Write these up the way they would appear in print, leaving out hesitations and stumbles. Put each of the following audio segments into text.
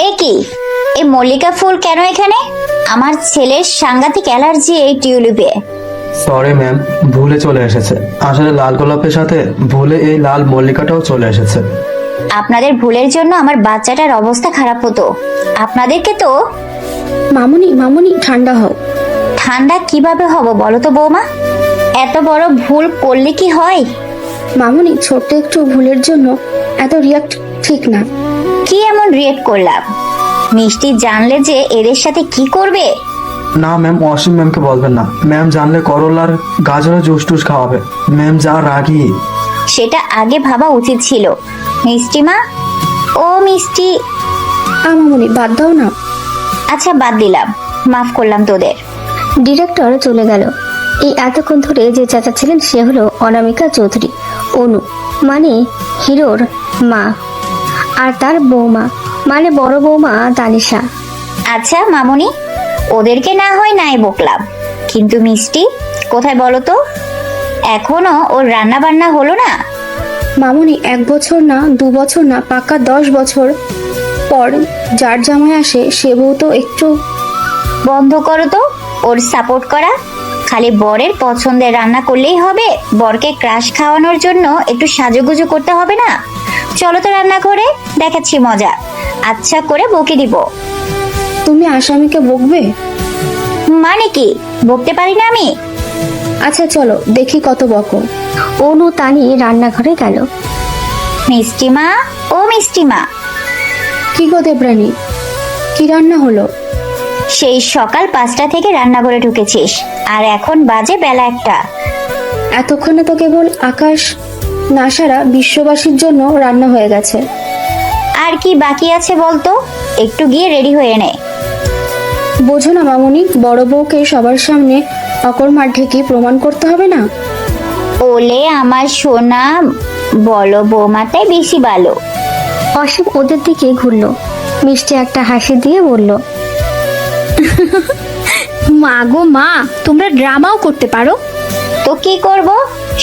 এ কি, এই মল্লিকা ফুল কেন এখানে? আমার ছেলের সাংঘাতিক অ্যালার্জি এই টিউলিপে। সরি ম্যাম, ভুলে চলে এসেছে। আসলে লাল গোলাপের সাথে ভুলে এই লাল মল্লিকাটাও চলে এসেছে। আপনাদের ভুলের জন্য আমার বাচ্চাটার অবস্থা খারাপ হতো। আপনাদেরকে তো। মামুনি মামুনি ঠান্ডা হও। ঠান্ডা কিভাবে হব বলো তো বৌমা? এত বড় ভুল করলে কি হয়? মামুনি ছোট্ট একটু ভুলের জন্য এত রিয়াক্ট ঠিক না। কি এমন রিয়েক্ট করলাম? মিষ্টি জানলে যে এদের সাথে কি করবে। না ম্যাম, অসীম ম্যামকে বলবেন না। ম্যাম জানলে করলার গাজরের জুস টুস খাওয়াবে। ম্যাম যা রাগী। সেটা আগে ভাবা উচিত ছিল। মিষ্টি মা, ও মিষ্টি। মামুনি বাদ দাও না। আচ্ছা বাদ দিলাম, মাফ করলাম তোদের। ডিরেক্টর চলে গেল। এই এতক্ষণ ধরে যে চাচা ছিলেন সে হলো অনামিকা চৌধুরী, অনু মানে হিরোর মা, আর তার বৌমা মানে বড় বৌমা তানিশা। আচ্ছা মামুনি, ওদেরকে না হয় নাই বকলাম, কিন্তু মিষ্টি কোথায় বলো তো? এখনো ওর রান্না বান্না হলো না? মামুনি 1 বছর না 2 বছর না পাক্কা 10 বছর পর যার জামাই আসে সে বউ তো একটু। বন্ধ করো তো ওর সাপোর্ট করা। খালি বরের পছন্দের রান্না করলেই হবে? বরকে ক্রাশ খাওয়ানোর জন্য একটু সাজুগুজু করতে হবে না? চলো তো রান্না করে দেখাচ্ছি মজা। আচ্ছা করে বকে দিব। তুমি আসামিকে বকবে? মানে কি, বকতে পারি না আমি? আচ্ছা চলো দেখি কত বকো। অনু তানি রান্নাঘরে গেল। মিষ্টিমা, ও মিষ্টিমা, কি গো দেবরানী, কি রান্না হলো? সেই সকাল 5টা থেকে রান্নাঘরে ঢুকেছিস, আর এখন বাজে বেলা 1টা। এতক্ষণে তো কেবল আকাশ না সারা বিশ্ববাসীর জন্য রান্না হয়ে গেছে। আর কি বাকি আছে বলতো? একটু গিয়ে রেডি হয়ে নে। বোঝো না মামুনি, বড় বউকে সবার সামনে অকর্মার ঢেকে প্রমাণ করতে হবে না? ওলে আমার সোনা, বলো বৌমাটাই বেশি ভালো। অসীম ওদের দিকে ঘুরলো, মিষ্টি একটা হাসি দিয়ে বলল, মা গো মা, তোমরা ড্রামাও করতে পারো। তো কি করব?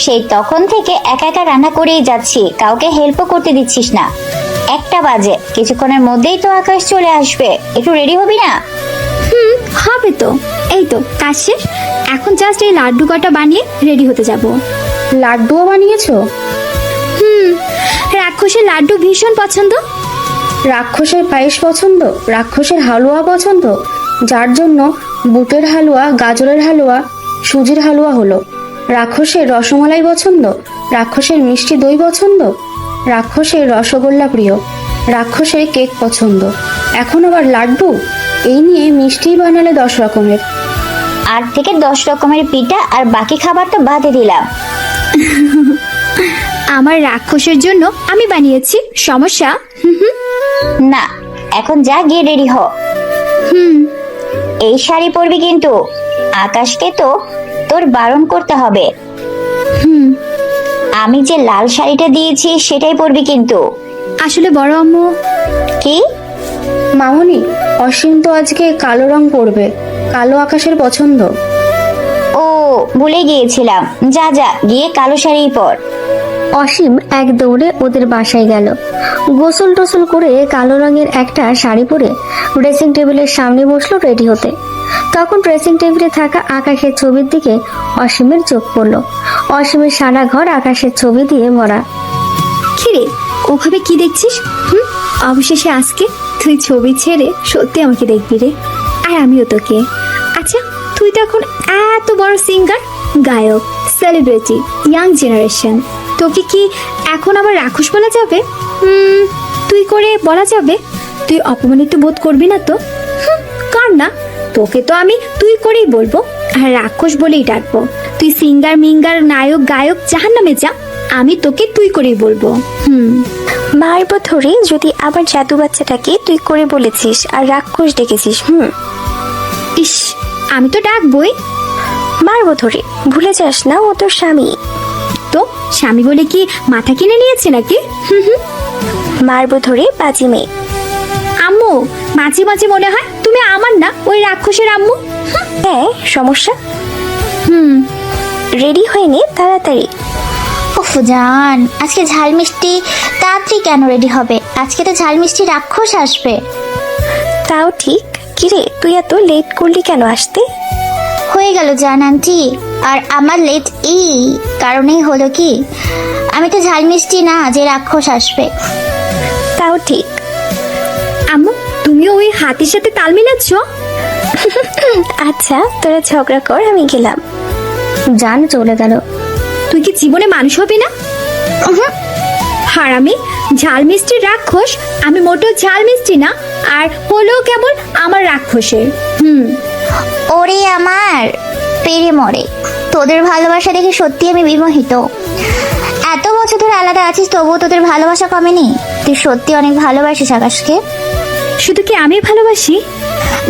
সেই তখন থেকে একা একা রান্না করেই যাচ্ছি, কাউকে হেল্পও করতে দিচ্ছিস না। 1টা বাজে, কিছুক্ষণের মধ্যেই তো আকাশ চলে আসবে। একটু রেডি হবি না? হবে তো, এই তো কাজ শেষ। এখন জাস্ট এই লাড্ডু কটা বানিয়ে রেডি হতে যাব। লাড্ডুও বানিয়েছো? রাক্ষসের লাড্ডু ভীষণ পছন্দ। রাক্ষসের পায়েস পছন্দ, রাক্ষসের হালুয়া পছন্দ, যার জন্য বুটের হালুয়া, গাজরের হালুয়া, সুজির হালুয়া হলো। রাক্ষসের রসমালাই পছন্দ, রাক্ষসের মিষ্টি দই পছন্দ, রাক্ষসের রসগোল্লা প্রিয়, রাক্ষসের কেক পছন্দ, এখন আবার লাড্ডু। এই নিয়ে মিষ্টি বানালে 10 রকমের। 8 থেকে 10 রকমের পিঠা, আর বাকি খাবার তো বাদে দিলাম। আমার রাক্ষসের জন্য আমি বানিয়েছি, সমস্যা? না, এখন যা গিয়ে রেডি হ। এই শাড়ি পরবি কিন্তু। আকাশকে তো তোর বারণ করতে হবে। আমি যে লাল শাড়িটা দিয়েছি সেটাই পরবি কিন্তু। আসলে বড় আম্মু, কি? মামুনি, অসীম তো আজকে কালো রং পরবে, কালো আকাশের পছন্দ। ও, ভুলে গিয়েছিলাম। যা যা, গিয়ে কালো শাড়ি পর। অসীম এক দৌড়ে ওদের বাসায় গেল। গোসল টোসল করে কালো রঙের একটা শাড়ি পরে ড্রেসিং টেবিলের সামনে বসলো রেডি হতে। তখন ড্রেসিং টেবিলে থাকা আকাশের ছবির দিকে অসীমের চোখ পড়লো। অসীমের সারা ঘর আকাশের ছবি দিয়ে ভরা। কিরে ওভাবে কি দেখছিস? অবশেষে আজকে তুই ছবি ছেড়ে সত্যি আমাকে দেখবি রে, আর আমিও তোকে। আচ্ছা, তুই তো এখন এত বড় সিঙ্গার, গায়ক, সেলিব্রিটি, ইয়াং জেনারেশন, তোকে কি এখন আবার রাক্ষস বলা যাবে? তুই করে বলা যাবে? তুই অপমানিত বোধ করবি না তো? কার না, তোকে তো আমি তুই করেই বলবো, আর রাক্ষস বলেই ডাকবো। তুই সিঙ্গার মিঙ্গার, নায়ক গায়ক, জাহান্নামে যা, আমি তোকে তুই করেই বলবো। মারব ধরে যদি আবার জাদু বাচ্চাটাকে তুই করে বলেছিস আর রাক্ষস ডেকেছিস। ইস, আমি তো ডাকবই। মারব ধরে, ভুলে যাস না ও তোর স্বামী। তো স্বামী বলে কি মাথা কিনে নিয়েছে নাকি? মারব ধরে বাজি মেয়ে। আম্মু, মাঝে মাঝে মনে হয় তুমি আমার না ওই রাক্ষসের আম্মু। হ্যাঁ, সমস্যা? রেডি হয়ে নে তাড়াতাড়ি। উফ জান, আজকে ঝাল মিষ্টি তাড়াতাড়ি কেন রেডি হবে? আজকে তো ঝাল মিষ্টি রাক্ষস আসবে। তাও ঠিক। কিরে, তুই এত লেট করলি কেন আসতে? হয়ে গেল জান আন্টি। আর আমার লেট এই কারণেই হলো কি, আমি তো ঝাল মিষ্টি না যে রাক্ষস আসবে। তাও ঠিক। আম্মু, তুমিও ওই হাতির সাথে তাল মিলাচ্ছ? আচ্ছা, তোরা ঝগড়া কর, আমি গেলাম। জান চলে গেল। তুই কি জীবনে মানুষ হবি না? হারামি, ঝাল মিষ্টির রাক্ষস। আমি মোটেও ঝাল মিষ্টি না, আর হলো কেবল আমার রাক্ষসের। ওরে আমার পেরে মরে, তোদের ভালোবাসা দেখে সত্যি আমি বিমোহিত। এত বছর ধরে আলাদা আছিস তবুও তোদের ভালোবাসা কমেনি। তুই সত্যি অনেক ভালোবাসিস আকাশকে। শুধু কি আমি ভালোবাসি?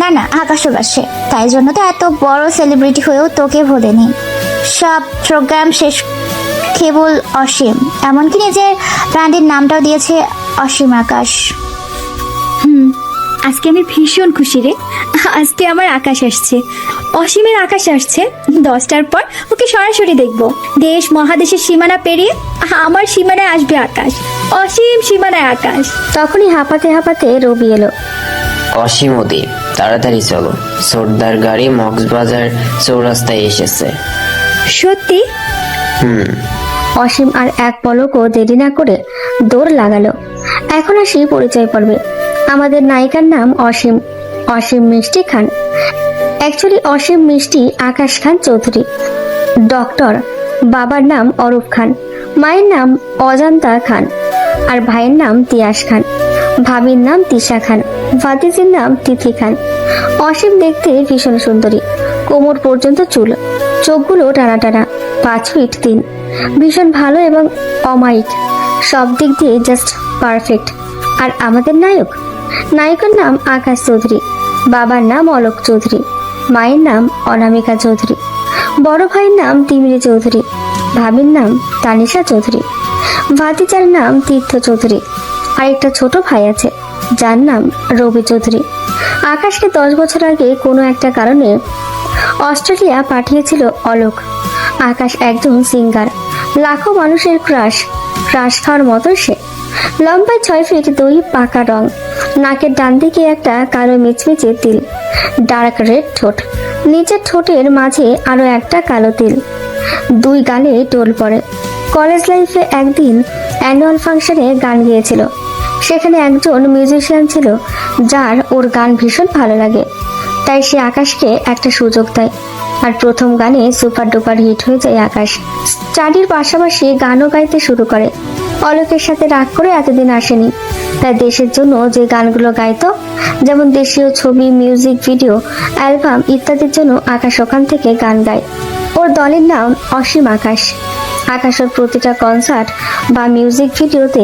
না না, আকাশও বাসে। তাই জন্য তো এত বড় সেলিব্রিটি হয়েও তোকে ভোলেনি। সব প্রোগ্রাম শেষ কেবল অসীম, এমনকি নিজের ব্র্যান্ডের নামটাও দিয়েছে অসীম আকাশ। আজকে আমি ভীষণ খুশি রে। আজকে আমার আকাশ আসছে, অসীমের আকাশ আসছে। 10টার পর ওকে সরাসরি দেখবো। দেশ মহাদেশের সীমানা পেরিয়ে আমার সীমানায় আসবে আকাশ, অসীম সীমানায় আকাশ। তখনই হাঁপাতে হাঁপাতে রবি এলো। অসীম ওদি, তাড়াতাড়ি চলো, সর্দার গাড়ি মগজবাজার চৌরাস্তায় এসেছে। সত্যি? অসীম আর এক পলকও দেরি না করে দৌড় লাগালো। এখন আসি পরিচয় পর্বে। আমাদের নায়িকার নাম অসীম, অসীম মিষ্টি খান। অ্যাকচুয়ালি অসীম মিষ্টি আকাশ খান চৌধুরী। ডক্টর, বাবার নাম অরূপ খান, মায়ের নাম অজান্তা খান, আর ভাইয়ের নাম তিয়াস খান, ভাবির নাম তিশা খান, ভাতিজির নাম তিথি খান। অসীম দেখতে ভীষণ সুন্দরী, কোমর পর্যন্ত চুল, চোখগুলো টানা টানা, 5 ফিট 3, ভীষণ ভালো এবং অমায়িক, সব দিক দিয়ে জাস্ট পারফেক্ট। আর আমাদের নায়ক, নায়কের নাম আকাশ চৌধুরী, বাবার নাম অলোক চৌধুরী, মায়ের নাম অনামিকা চৌধুরী, বড় ভাইয়ের নাম তিমিরি চৌধুরী, ভাবির নাম তানিশা চৌধুরী, ভাতিজার নাম তীর্থ চৌধুরী, আর একটা ছোট ভাই আছে যার নাম রবি চৌধুরী। আকাশকে 10 বছর আগে কোনো একটা কারণে অস্ট্রেলিয়া পাঠিয়েছিল অলোক। আকাশ একজন সিঙ্গার, লাখো মানুষের ক্রাশ খাওয়ার মতো সে। লম্বায় 6 ফিট 2, পাকা রং, নাকের ডান দিকে একটা কালো মিচমিচে তিল, ডার্ক রেড ঠোঁট, নিচের ঠোঁটের মাঝে আরো একটা কালো তিল, 2 গালে টোল পড়ে। কলেজ লাইফে একদিন অ্যানুয়াল ফাংশনে গান গেয়েছিল। সেখানে একজন মিউজিশিয়ান ছিল যার ওর গান ভীষণ ভালো লাগে, তাই সে আকাশকে একটা সুযোগ দেয়। আর প্রথম গানে সুপার ডুপার হিট হয়ে যায় আকাশ। স্টাডির পাশাপাশি গানও গাইতে শুরু করে। অলোকের সাথে রাগ করে এতদিন আসেনি, তাই দেশের জন্য যে গানগুলো গাইতো, যেমন দেশীয় ছবি, মিউজিক ভিডিও, অ্যালবাম ইত্যাদির জন্য আকাশ ওখান থেকে গান গায়। ওর দলের নাম অসীম আকাশ। আকাশের প্রতিটা কনসার্ট বা মিউজিক ভিডিওতে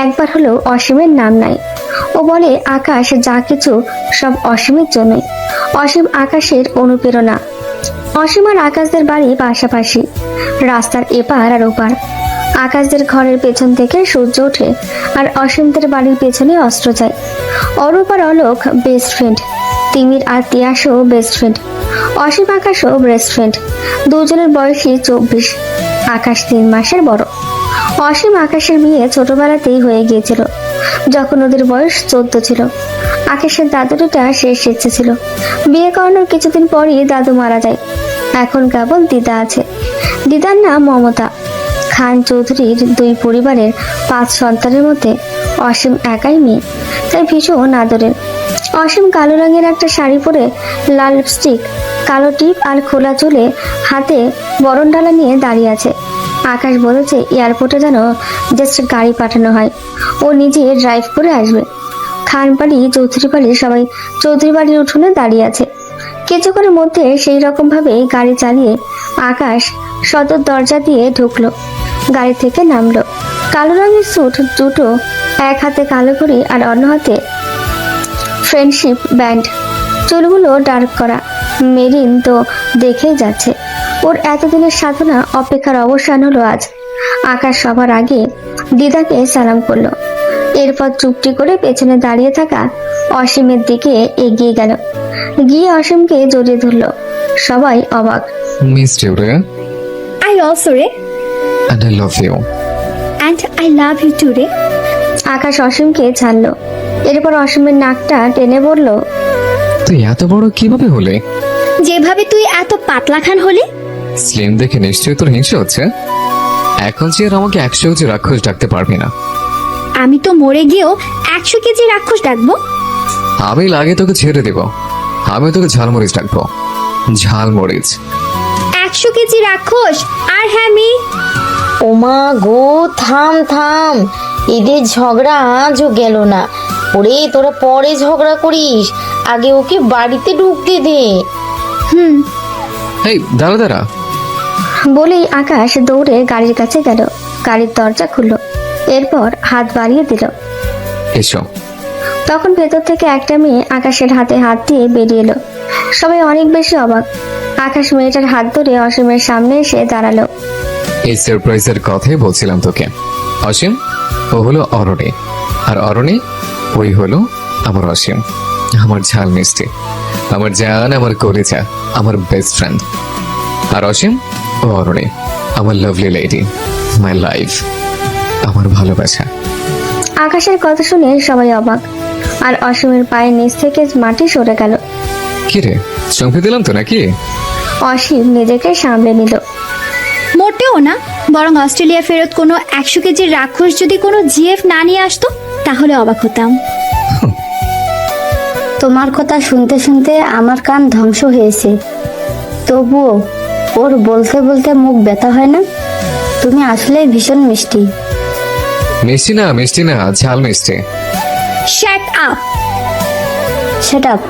একবার হলেও অসীমের নাম নাই। ও বলে আকাশ যা কিছু সব অসীমের জন্যই। অসীম আকাশের অনুপ্রেরণা। অসীম আর আকাশদের বাড়ি পাশাপাশি, রাস্তার এপার আর ওপার। আকাশদের ঘরের পেছন থেকে সূর্য ওঠে আর অসীমদের বাড়ির পেছনে অস্ত্র যায়। অরূপ আর অলোক বেস্ট ফ্রেন্ড, তিমির আর তিয়াসও বেস্ট ফ্রেন্ড, অসীম আকাশও বেস্ট ফ্রেন্ড। দুজনের বয়সই 24, আকাশ 3 মাসের বড়। অসীম আকাশের বিয়ে ছোটবেলাতেই হয়ে গিয়েছিল, যখন ওদের বয়স 14 ছিল। আকাশের দাদুটা শেষ ইচ্ছে ছিল। বিয়ে করানোর কিছুদিন পরই দাদু মারা যায়। এখন কেবল দিদা আছে। দিদার নাম মমতা। খান চৌধুরীর 2 পরিবারের 5 সন্তানের মধ্যে অসীম একাই মেয়ে, তাই ভীষণ আদরের। অসীম কালো রঙের একটা শাড়ি পরে, লাল লিপস্টিক, কালো টিপ আর খোলা চুলে, হাতে বরণডালা নিয়ে দাঁড়িয়ে আছে। আকাশ বলেছে এয়ারপোর্টে যেন জাস্ট গাড়ি পাঠানো হয়, ও নিজে ড্রাইভ করে আসবে। খান বাড়ি, চৌধুরী বাড়ি সবাই চৌধুরী বাড়ির উঠোনে দাঁড়িয়ে আছে। কিছুক্ষণের মধ্যে সেই রকম ভাবে গাড়ি চালিয়ে আকাশ সদর দরজা দিয়ে ঢুকলো, গাড়ি থেকে নামলো। কালো রঙের স্যুট দুটো, এক হাতে কালো ঘড়ি আর অন্য হাতে ফ্রেন্ডশিপ ব্যান্ড, চুলগুলো ডার্ক করা। মেরিন তো দেখেই যাচ্ছে ওর এতদিনের সাধনা অপেক্ষার অবসান হলো আজ। আকাশ সবার আগে দিদাকে সালাম করলো, এরপর চুপটি করে পেছনে দাঁড়িয়ে থাকা অসীমের দিকে এগিয়ে গেল, গিয়ে অসীমকে জড়িয়ে ধরলো। সবাই অবাক। Miss Julia, I also রে, and I love you. and I love you too রে। আকাশ অসীমকে ছাড়লো, এরপর অসীমের নাকটা টেনে বলল, তুই এত বড় কিভাবে হলে? যেভাবে তুই এত পাতলা খান হলি। স্লিম দেখে নিশ্চয়ই তোর হিংসা হচ্ছে। এখন যে আর আমাকে 100 কেজি রাক্ষস ডাকতে পারবি না। আমি তো মরে গিয়েও 100 কেজি রাক্ষস ডাকবো। আমি লাগে তোকে ছেড়ে দেব। আমি তোকে ঝালমরিচ ডাকবো। ঝালমরিচ। 100 কেজি রাক্ষস আর হ্যাঁ আমি। ওমা গো, থাম থাম, এদের ঝগড়া আজও গেল না। ওরে তোরা পরে ঝগড়া করিস, আগে ওকে বাড়িতে ঢুকতে দে। এই দাঁড়া দাঁড়া। বলেই আকাশ দৌড়ে গাড়ির কাছে গেল। গাড়ির দরজা খুলল, এরপর হাত বাড়িয়ে দিল। এসো। তখন ভেতর থেকে একটা মেয়ে আকাশের হাতে হাত দিয়ে বেরিয়ে এলো। সবাই অনেক বেশি অবাক। আকাশ মেয়েটার হাত ধরে অসীমের সামনে এসে দাঁড়ালো। এই সারপ্রাইজের কথাই বলছিলাম তোকে। অসীম, ও হলো অরণি, আর অরণি ওই হলো আমার অসীম, আমার ঝাল মিষ্টি, আমার জান, আমার কলিজা, আমার বেস্ট ফ্রেন্ড। আর অসীম ও অরণি আমার লাভলি লেডি, মাই লাইফ, আমার ভালোবাসা। আকাশের কথা শুনে সবাই অবাক, আর অসীমের পায়ের নিচ থেকে মাটি সরে গেল। কি রে, চমকে দিলাম তো নাকি? অসীম নিজেকে সামলে নিল। মোটেও না, বরং অস্ট্রেলিয়া ফেরত কোনো 100 কেজির রাক্ষস যদি কোনো জিএফ না নিয়ে আসতো তাহলে অবাক হতাম। তোমার কথা শুনতে শুনতে আমার কান ধ্বংস হয়েছে, তবুও ওর বলতে বলতে মুখ ব্যথা হয় না। তুমি আসলে ভীষণ মিষ্টি। মিষ্টি না, মিষ্টি না, ঝাল মিষ্টি। Shut up. Set up.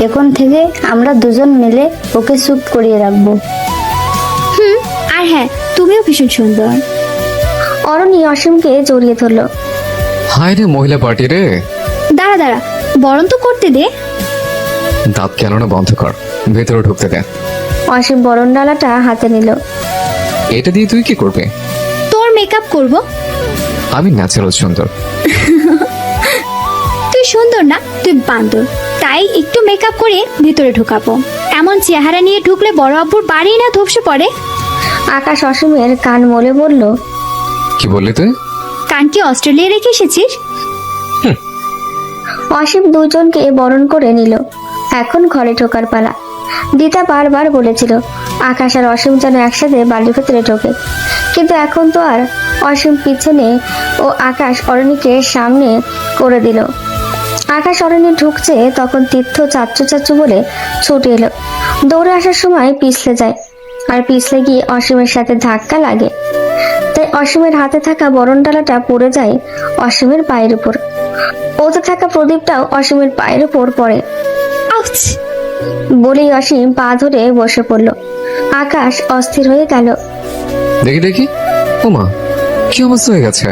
এখন থেকে আমরা দুজন মিলে ওকে চুপ করিয়ে রাখবো। আর হ্যাঁ, তুমিও ভীষণ সুন্দর। অরণি অসীমকে জড়িয়ে ধরল। হায় রে মহিলা পার্টি রে। দাঁড়া দাঁড়া, বরণ তো করতে দে। দাঁত কেন না বন্ধ কর, ভেতরে ঢুকতে দে। অসীম বরণ ডালাটা হাতে নিল। এটা দিয়ে তুই কি করবে? তোর মেকআপ করব। আমি ন্যাচারাল সুন্দর। তুই সুন্দর না, তুই বান্দর, তাই একটু মেকআপ করে ভিতরে ঢুকাবো। এমন চেহারা নিয়ে ঢুকলে বড় আব্বুর বাড়ি না ধপসে পড়ে। আকাশ অসীমের কান মলে বলল, কি বললি তুই? কান কি অস্ট্রেলিয়া রেখে এসেছিস? অসীম দুজনকে বরণ করে নিল। এখন ঘরে ঢোকার পালা। দিতা বারবার বলেছিল আকাশ আর অসীম যেন একসাথে বাড়ির ভেতরে ঢোকে, কিন্তু এখন তো আর অসীম পিছনে ও আকাশ অরণিকে সামনে করে দিল। আকাশ অরণ্যে ঢুকছে, তখন তীর্থ চাচ্চু চাচ্চু বলে ছুটে এলো। দৌড়ে আসার সময় পিছলে যায়, আর পিছলে গিয়ে অসীমের সাথে ধাক্কা লাগে। তাই অসীমের হাতে থাকা বরণ ডালাটা পড়ে যায় অসীমের পায়ের উপর। ওতে থাকা প্রদীপটাও অসীমের পায়ের উপর পড়ে। আউচ! বলেই অসীম পা ধরে বসে পড়ল। আকাশ অস্থির হয়ে গেল। দেখি দেখি। ও মা, কি অবস্থা হয়ে গেছে?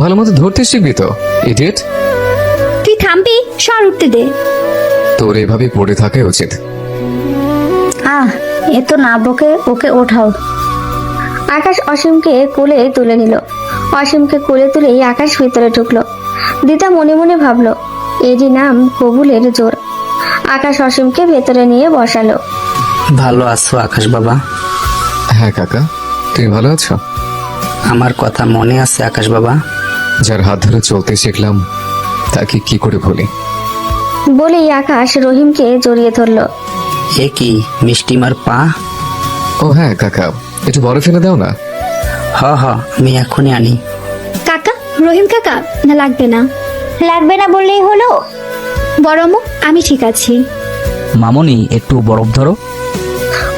ভালো মতো ধরতে শিখবি তো, ইডিয়েট। তুই থামবি? সর উঠতে দে। তোর এভাবে পড়ে থাকা উচিত। এ তো না বকে, ওকে ওঠাও। আকাশ অসীমকে কোলে তুলে নিল। অসীমকে কোলে তুলেই আকাশ ভিতরে ঢুকলো। দিদা মনে মনে ভাবলো, এরই নাম কবুলের জোর। আকাশ অসীমকে ভেতরে নিয়ে বসালো। ভালো আছো আকাশ বাবা? হ্যাঁ কাকা, তুমি ভালো আছো? আমার কথা মনে আছে আকাশ বাবা? যার হাত ধরে চলতে শিখলাম তাকে কি করে ভুলি? বলেই আকাশ রহিমকে জড়িয়ে ধরলো। এ কি মিষ্টিমার পা? ও হ্যাঁ কাকা, একটু বরফ এনে দাও না। হ হ, আমি এখনই আনি। কাকা, রহিম কাকা, না লাগবে না। লাগবে না বললেই হলো। বড় আম্মু, আমি ঠিক আছি। মামনি, একটু বরফ ধরো।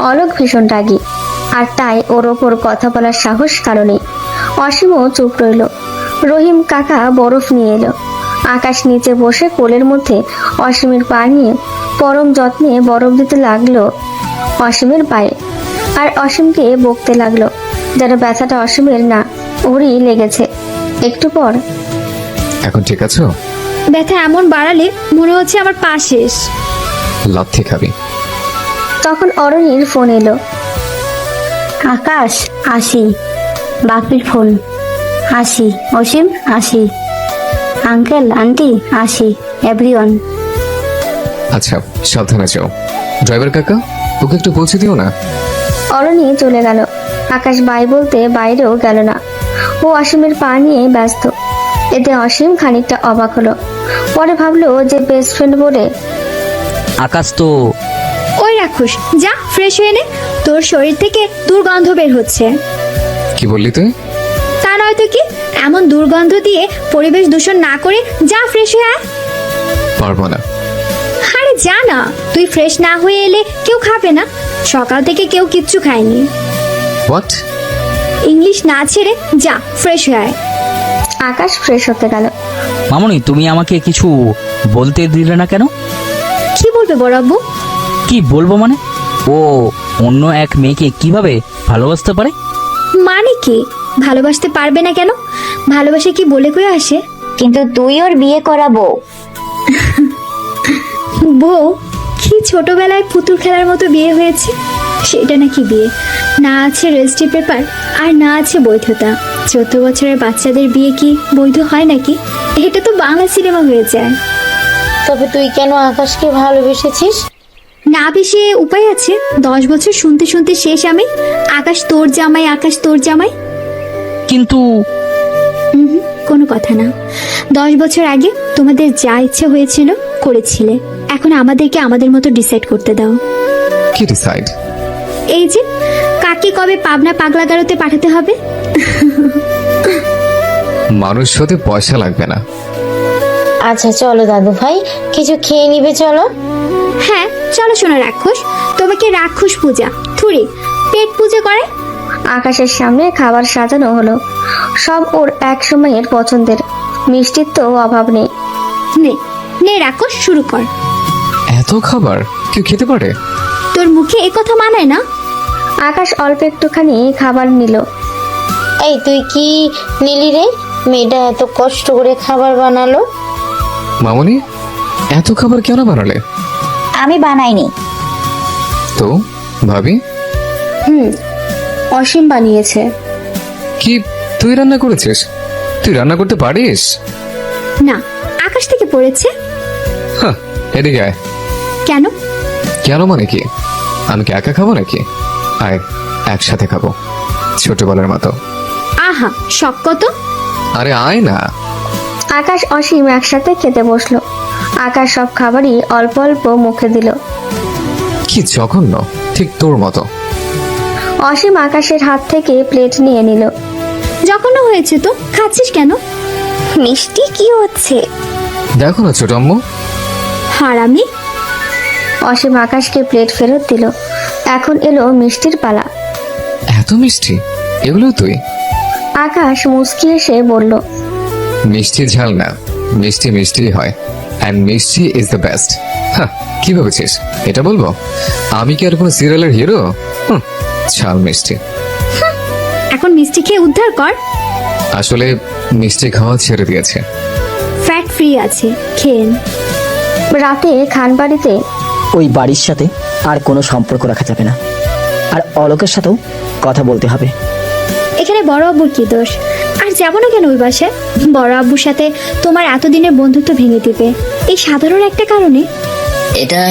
অলোক ভীষণ রাগী, আর তাই ওর ওপর কথা বলার সাহস কারণে অসীমও চুপ রইল। রহিম কাকা বরফ নিয়ে এলো। আকাশ নিচে বসে কোলের মধ্যে অসীমের পা নিয়ে পরম যত্নে বরফ দিতে লাগলো অসীমের পায়ে, আর অসীমকে বকতে লাগলো যেন ব্যথাটা অসীমের না, ওরই লেগেছে। একটু পর, এখন ঠিক আছো? ব্যথা এমন বাড়ালে মনে হচ্ছে আমার পা শেষ। লাথি খাবি। তখন অরণির ফোন এলো। আকাশ, আসি। বাপির ফোন। আসি। অসীম, আসি। আঙ্কেল, আন্টি, আসি। এভরিওয়ান। আচ্ছা, সাবধানে যাও। ড্রাইভার কাকা, ওকে একটু পৌঁছে দিও না। অরণি চলে গেল। আকাশ বাই বলতে বাইরেও গেল না। ও অসীমের পা নিয়ে ব্যস্ত। এতে অসীম খানিকটা অবাক হলো। পরে ভাবলো যে বেস্ট ফ্রেন্ড বলে আকাশ তো ওই রাক্ষস, যা ফ্রেশ হয়ে নে, তোর শরীর থেকে দুর্গন্ধ বের হচ্ছে। কি বললি তুই? তা নয়তো কি, এমন দুর্গন্ধ দিয়ে পরিবেশ দূষণ না করে যা ফ্রেশ হয়ে আয়। পারবো না। আরে যা না, তুই ফ্রেশ না হয়ে এলে কেউ খাবে না। সকাল থেকে কেউ কিচ্ছু খায়নি। হোয়াট? ইংলিশ না ছেড়ে যা ফ্রেশ হয়ে আয়। আকাশ ফ্রেশ হতে গেল। মামনি, তুমি আমাকে কিছু বলতে দিলে না কেন? কি বলবে বড় আব্বু? কি বলবো মানে? ও অন্য এক মেয়েকে কিভাবে ভালোবাসতে পারে? মানে কি ভালোবাসতে পারবে না কেন? ভালোবাসে কি বলে কয়ে আসে? কিন্তু তুই ওর বিয়ে করাবো। বউ কি ছোটবেলায় পুতুল খেলার মতো বিয়ে হয়েছে, সেটা নাকি বিয়ে? না আছে রেজিস্ট্রি পেপার, আর না আছে বৈধতা। 14 বছরের বাচ্চাদের বিয়ে কি বৈধ হয় নাকি? এটা তো বাংলা সিনেমা হয়ে যায়। তবে তুই কেন আকাশকে ভালোবেসেছিস? না বেশি উপায় আছে? 10 বছর শুনতে শুনতে শেষ আমি। আকাশ তোর জামাই, আকাশ তোর জামাই। কিন্তু কোনো কথা না। 10 বছর আগে তোমাদের যা ইচ্ছে হয়েছিল করেছিলে, এখন আমাদেরকে আমাদের মতো ডিসাইড করতে দাও। কি ডিসাইড? এই যে কাকে কবে পাবনা পাগলাগারোতে পাঠাতে হবে। মানুষ হতে পয়সা লাগবে না। আচ্ছা চলো দাদু ভাই, কিছু খেয়ে নিবে চলো। হ্যাঁ চলো শোনো রাক্ষস, তোমাকে রাক্ষস পূজা থুড়ি পেট পূজা করে। আকাশের সামনে খাবার সাজানো হলো, সব ওর এক সময়ের পছন্দের। মিষ্টির তো অভাব নেই। নে নে রাক্ষস, শুরু কর। এত খাবার কেউ খেতে পারে? তোর মুখে এ কথা মানায় না। আকাশ অল্প একটুখানি খাবার নিল। এই তুই কি নিলি রে? মেয়েটা এত কষ্ট করে খাবার বানালো। মামনি, এত খাবার কেন বানালে? আমি বানাইনি। তো ভাবি? অসীম বানিয়েছে। কি তুই রান্না করেছিস? তুই রান্না করতে পারিস? না, আকাশ থেকে পড়েছে। হ্যাঁ, এদিকে আয়। কেন? কেন মানে কি? আমি কি একা খাবো নাকি? আয়, একসাথে খাবো, ছোটবেলার মতো। আহা শখ কত। আরে আয় না। আকাশ অসীম একসাথে খেতে বসলো। আকাশ সব খাবারই অল্প অল্প মুখে দিল। কি জঘন্য, ঠিক তোর মতো। অসীম আকাশের হাত থেকে প্লেট নিয়ে নিল। যখন হয়েছে তো খাচ্ছিস কেন? মিষ্টি কি হচ্ছে? দেখো না ছোট আম্মু। হারামি। অসীম আকাশকে প্লেট ফেরত দিল। এখন এলো মিষ্টির পালা। এত মিষ্টি, এগুলো তুই? আকাশ মুচকি এসে বলল, মিষ্টি ঝাল না, মিষ্টি মিষ্টি হয়, অ্যান্ড মিষ্টি ইজ দ্য বেস্ট। হ্যাঁ, কি ভেবেছিস এটা বলবো? আমি কি আর কোনো সিরিয়ালের হিরো? ঝাল মিষ্টি। এখন মিষ্টি খেয়ে উদ্ধার কর। আসলে মিষ্টি খাওয়া ছেড়ে দিয়েছে। ফ্যাট ফ্রি আছে, খেয়ে নে। রাতে খানবাড়িতে ওই বাড়ির সাথে আর কোনো সম্পর্ক রাখা যাবে না, আর অলোকের সাথেও কথা বলতে হবে। এখানে বড় আব্বুর কি দোষ? আর যাবো না কেন ওই বাসায়? বড় আব্বুর সাথে তোমার এতদিনের বন্ধুত্ব ভেঙে দিবে এই সাধারণ একটা কারণে। এটা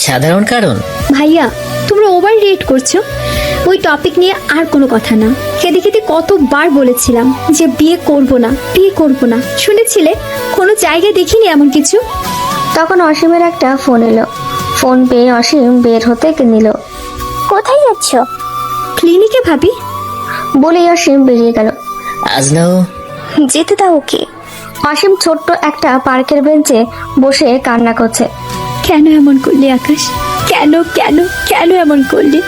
সাধারণ কারণ? ভাইয়া তোমরা ওভার রিয়েক্ট করছো। ওই টপিক নিয়ে আর কোনো কথা না। খেতে খেতে কতবার বলেছিলাম যে বিয়ে করব না, বিয়ে করব না, শুনেছিলে? কোনো জায়গায় দেখিনি এমন কিছু। তখন অসীমের একটা ফোন এলো। ফোন পেয়ে অসীম বের হতে নিল। কোথায় যাচ্ছ? ক্লিনিকে ভাবি। বলেই অসীম বেরিয়ে গেল। আজ নাও যেতে দাও ওকে। অসীম ছোট্ট একটা পার্কের বেঞ্চে বসে কান্না করছে। কেন এমন করলি আকাশ? কেন কেন কেন এমন করলি?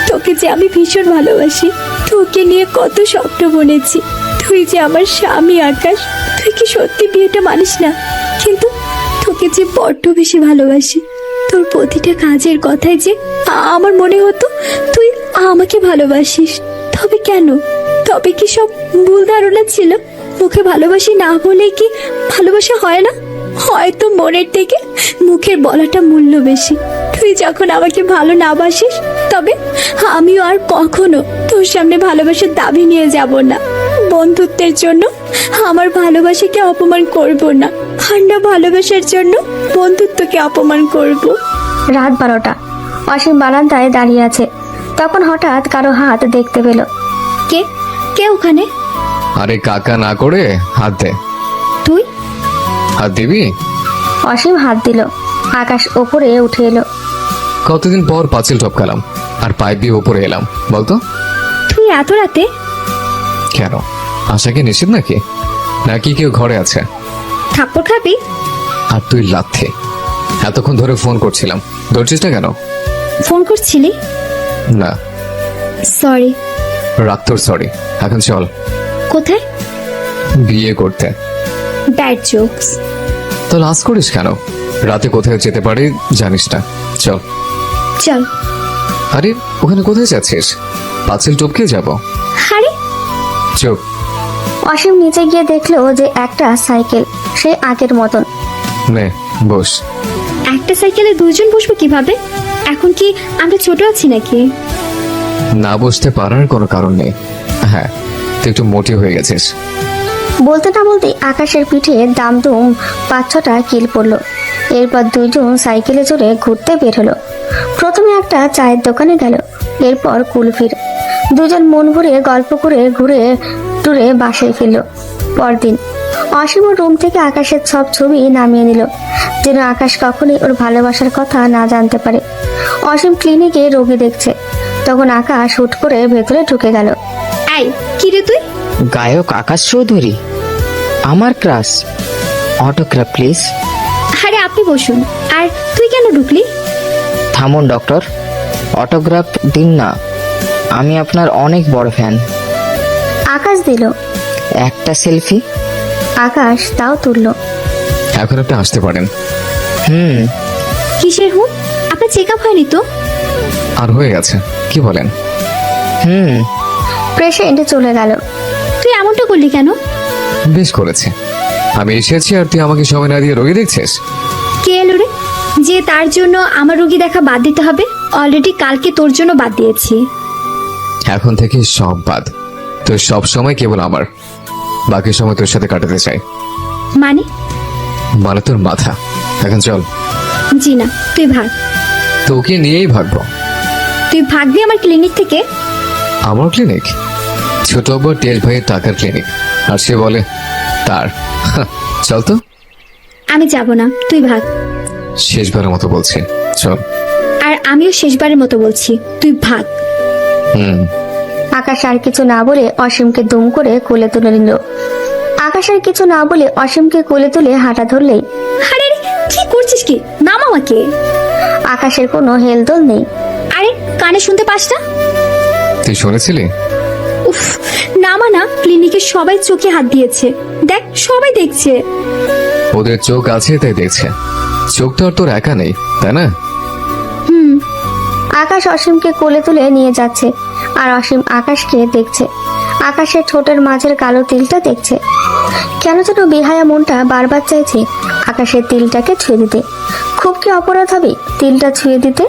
তোকে যে আমি ভীষণ ভালোবাসি, তোকে নিয়ে কত স্বপ্ন বনেছি। তুই যে আমার স্বামী আকাশ। তুই কি সত্যি বিয়েটা মানিস না? কিন্তু তোকে যে বড্ড বেশি ভালোবাসি। তোর প্রতিটা কাজের কথায় যে আমার মনে হতো তুই আমাকে ভালোবাসিস। তবে কেন? তবে কি সব ভুল ধারণা ছিল? মুখে ভালোবাসি না বলে কি ভালোবাসা হয় না? হয়তো মনের থেকে মুখের বলাটা মূল্য বেশি। তুই যখন আমাকে ভালো না বাসিস, তবে আমিও আর কখনো তোর সামনে ভালোবাসার দাবি নিয়ে যাব না। বন্ধুত্বের জন্য আমার ভালোবাসাকে অপমান করব না, আর না ভালোবাসার জন্য বন্ধুত্বকে অপমান করব। রাত 12টা। অসীম বারান্দায় দাঁড়িয়ে আছে। তখন হঠাৎ কারো হাত দেখতে পেল। কে কে ওখানে? আরে কাকা না করে হাত দে। তুই? হাত দিবি? অসীম হাত দিল। আকাশ ওপরে উঠে এলো। কতদিন পর পাঁচিল টপকালাম আর পাইপ দিয়ে ওপরে এলাম বলতো? তুই এত রাতে? কেন, আশা কি নিষেধ নাকি? নাকি কেউ ঘরে আছে? থাপ্পড় খাবি? আর তুই লাথে। এতক্ষণ ধরে ফোন করছিলাম, ধরছিস না কেন? ফোন করছিলি? না। সরি। রাখ তোর সরি, এখন চল। কোথায়? বিয়ে করতে। Bad jokes. তো লাজ করিস কেন? রাতে কোথায় যেতে পারি জানিস না, চল। চল। আরে ওখানে কোথায় যাচ্ছিস? পাঁচিল টপকে যাব। আরে চুপ। অসীম নিচে গিয়ে দেখলো যে একটা সাইকেল, সে আগের মতন। নে বস। একটা সাইকেলে দুইজন বসবো কিভাবে? এখন কি আমরা ছোট আছি নাকি? না বসতে পারার কোনো কারণ নেই। হ্যাঁ, তুই একটু মোটি হয়ে গেছিস। বলতে না বলতে আকাশের পিঠে দামদুম 5-6টা কিল পড়লো। এরপর দুইজন সাইকেলে চড়ে ঘুরতে বের হলো। প্রথমে একটা চায়ের দোকানে গেল, এরপর কুলফির। দুজন মন ভরে গল্প করে ঘুরে টুরে বাসায় ফিরল। পরদিন অসীম রুম থেকে আকাশের সব ছবি নামিয়ে নিল, যেন আকাশ কখনোই ওর ভালোবাসার কথা না জানতে পারে। অসীম ক্লিনিকে রোগী দেখছে, তখন আকাশ হুট করে ভেতরে ঢুকে গেল। এই কি রে তুই? গায়ক আকাশ চৌধুরী, আমার ক্রাশ। Autograph please. আরে আপনি বসুন। আর তুই কেন ঢুকলি? থামুন ডক্টর, অটোগ্রাফ দিন না, আমি আপনার অনেক বড় ফ্যান। আকাশ দিল একটা সেলফি। আকাশ তাও তুললো। এখন আপনি আসতে পারেন। কিসের হুম? আপনার চেক আপ হয়নি তো? আর হয়ে গেছে, কি বলেন? পেশেন্ট চলে গেল। তুই এমনটা করলি কেন? বেশ করেছে, আমি এসেছি আর তুই আমাকে সময় না দিয়ে রোগী দেখছিস। কে এলো রে যে তার জন্য আমার রোগী দেখা বাদ দিতে হবে? অলরেডি কালকে তোর জন্য বাদ দিয়েছি। এখন থেকে সব বাদ। তুই সব সময় কেবল আমার, বাকি সময় তোর সাথে কাটাতে চাই। মানে? মানে তোর মাথা। এখন চল। জি না, তুই ভাগ। তোকে নিয়েই ভাগবো। তুই ভাগবি আমার ক্লিনিক থেকে? আমার ক্লিনিক? ছোট বড় টেল ভাইয়ের টাকার ক্লিনিক, আর সে বলে তার। চল তো। আমি যাব না, তুই ভাগ। শেষবারের মতো বলছি, চল। আর আমিও শেষবারের মতো বলছি, তুই ভাগ। আকাশ আর কিছু না বলে অসীমকে দুম করে কোলে তুলে নিল। আকাশ আর কিছু না বলে অসীমকে কোলে তুলে হাঁটা ধরলেই। আরে কি করছিস কি? নাম আমাকে। আকাশের কোনো হেলদোল নেই। আরে কানে শুনতে পাস না? তুই শুনেছিলি? উফ, নামা না, ক্লিনিকে সবাই চোখে হাত দিয়েছে, দেখ সবাই দেখছে। ওদের চোখ আছে তাই দেখছে, চোখ তো আর তোর একা নেই, তাই না? আকাশ অসীমকে কোলে তুলে নিয়ে যাচ্ছে, আর অসীম আকাশকে দেখছে। আকাশের ঠোঁটের মাঝের কালো তিলটা দেখছে। কেন যেন বেহায়া মনটা বারবার চাইছে আকাশের তিলটাকে ছুঁয়ে দিতে। খুব কি অপরাধ হবে তিলটা ছুঁয়ে দিতে?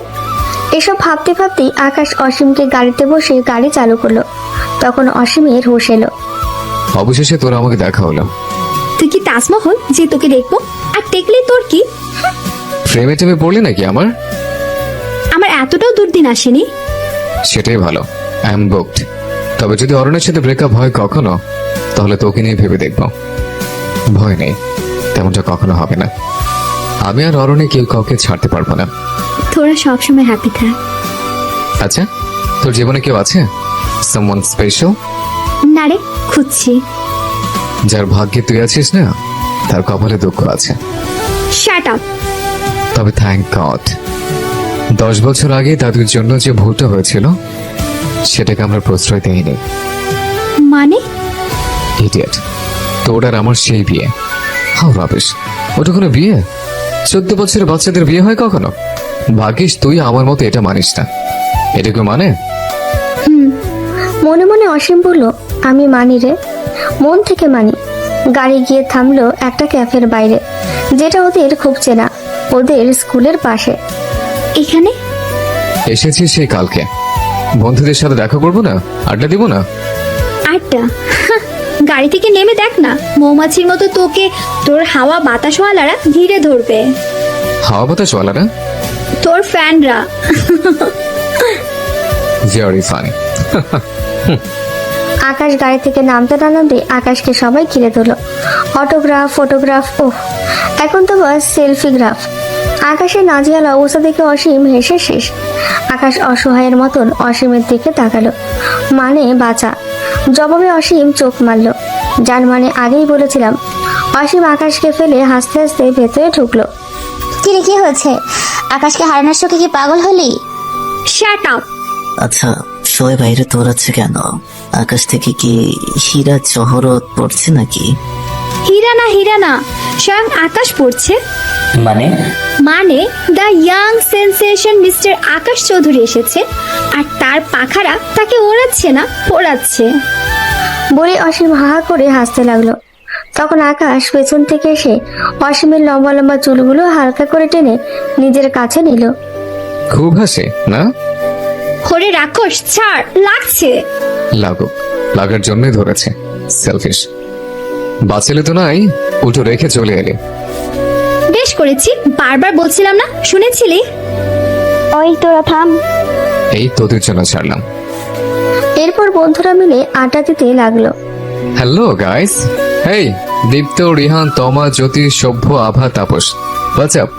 এসব ভাবতে ভাবতেই আকাশ অসীমকে গাড়িতে বসে গাড়ি চালু করলো। তখন অসীমের হুঁশ এলো। অবশেষে তোরা আমাকে দেখা হলো। তুই কি তাজমহল যে তোকে দেখবো? আর টেকলে তোর কি? প্রেমে টেমে পড়লি নাকি আমার? আমার এতটাও দুর্দিন আসেনি। সেটাই ভালো, আই এম বুকড। তবে যদি অরণের সাথে ব্রেকআপ হয় কখনো, তাহলে তোকে নিয়ে ভেবে দেখব। ভয় নেই, তেমনটা কখনো হবে না। আমি আর অরণে কেউ কাউকে ছাড়তে পারবো না। তোরা সবসময় হ্যাপি থাক। আচ্ছা, তোর জীবনে কেউ আছে? Someone special? না রে, খুঁজছি। যার ভাগ্যে তুই আছিস না, তার কপালে দুঃখ আছে। Shut up. তবে থ্যাংক গড 10 বছর আগে দাদুর জন্য যে ভুলটা হয়েছিল, সেটাকে আমরা প্রশ্রয় দেইনি। মানে? ইডিয়েট, তোর আর আমার সেই বিয়ে। হাউ রাবিশ, ওটা কোনো বিয়ে? 14 বছরের বাচ্চাদের বিয়ে হয় কখনো? ভাগ্যিস তুই আমার মতো এটা মানিস না। এটা কেউ মানে? মনে মনে অসীম বলল, আমি মানি রে, মন থেকে মানি। গাড়ি গিয়ে থামলো একটা ক্যাফের বাইরে, যেটা ওদের খুব চেনা, ওদের স্কুলের পাশে। এখানে এসেছি সেই কালকে। বন্ধুদের সাথে দেখা করবো না? আড্ডা দিব না? আড্ডা? গাড়ি থেকে নেমে দেখ না, মৌমাছির মতো তোকে তোর হাওয়া বাতাসওয়ালারা ঘিরে ধরবে। হাওয়া বাতাসওয়ালারা? তোর ফ্যানরা। Very funny. আকাশ গাড়ি থেকে নামতে না নামতে আকাশকে সবাই ঘিরে দিল। অটোগ্রাফ, ফটোগ্রাফ, ওহ এখন তো বাস সেলফিগ্রাফ। আকাশের নাজিয়াল অবস্থা দেখে অসীম হেসে শেষ। আকাশ অসহায়ের মতন অসীমের দিকে তাকালো, মানে বাঁচা। জবাবে অসীম চোখ মারল, যার মানে আগেই বলেছিলাম। অসীম আকাশকে ফেলে হাসতে হাসতে ভেতরে ঢুকলো। কিরে, কি হয়েছে? আকাশকে হারানোর শোকে কি পাগল হলি? Shut up. আচ্ছা, সবাই বাইরে দৌড়াচ্ছে কেন? আকাশ থেকে কি হীরা জহরত পড়ছে নাকি? হীরা না, স্বয়ং আকাশ পড়ছে। মানে? মানে the young sensation mister Akash Chowdhury এসেছে, আর তার পাখারা তাকে ওড়াচ্ছে না, পোড়াচ্ছে। বলে অসীম হাহা করে হাসতে লাগলো। তখন আকাশ পেছন থেকে এসে অসীমের লম্বা লম্বা চুলগুলো হালকা করে টেনে নিজের কাছে নিল। খুব হাসে না? হরে রাক্ষস, ছাড়, লাগছে। লাগুক, লাগার জন্যই ধরেছে। সেলফিশ। বাঁচলে তো নাই, উল্টো রেখে চলে এলে। বেশ করেছি, বারবার বলছিলাম না, শুনেছিলি? ওই তোরা থাম। এই তোদের জন্য ছাড়লাম। এরপর বন্ধুরা মিলে আড্ডা দিতে লাগলো। হ্যালো গাইস, হেই দীপ্ত, রিহান, তমা, জ্যোতি, সভ্য, আভা, তাপস, হোয়াটস আপ?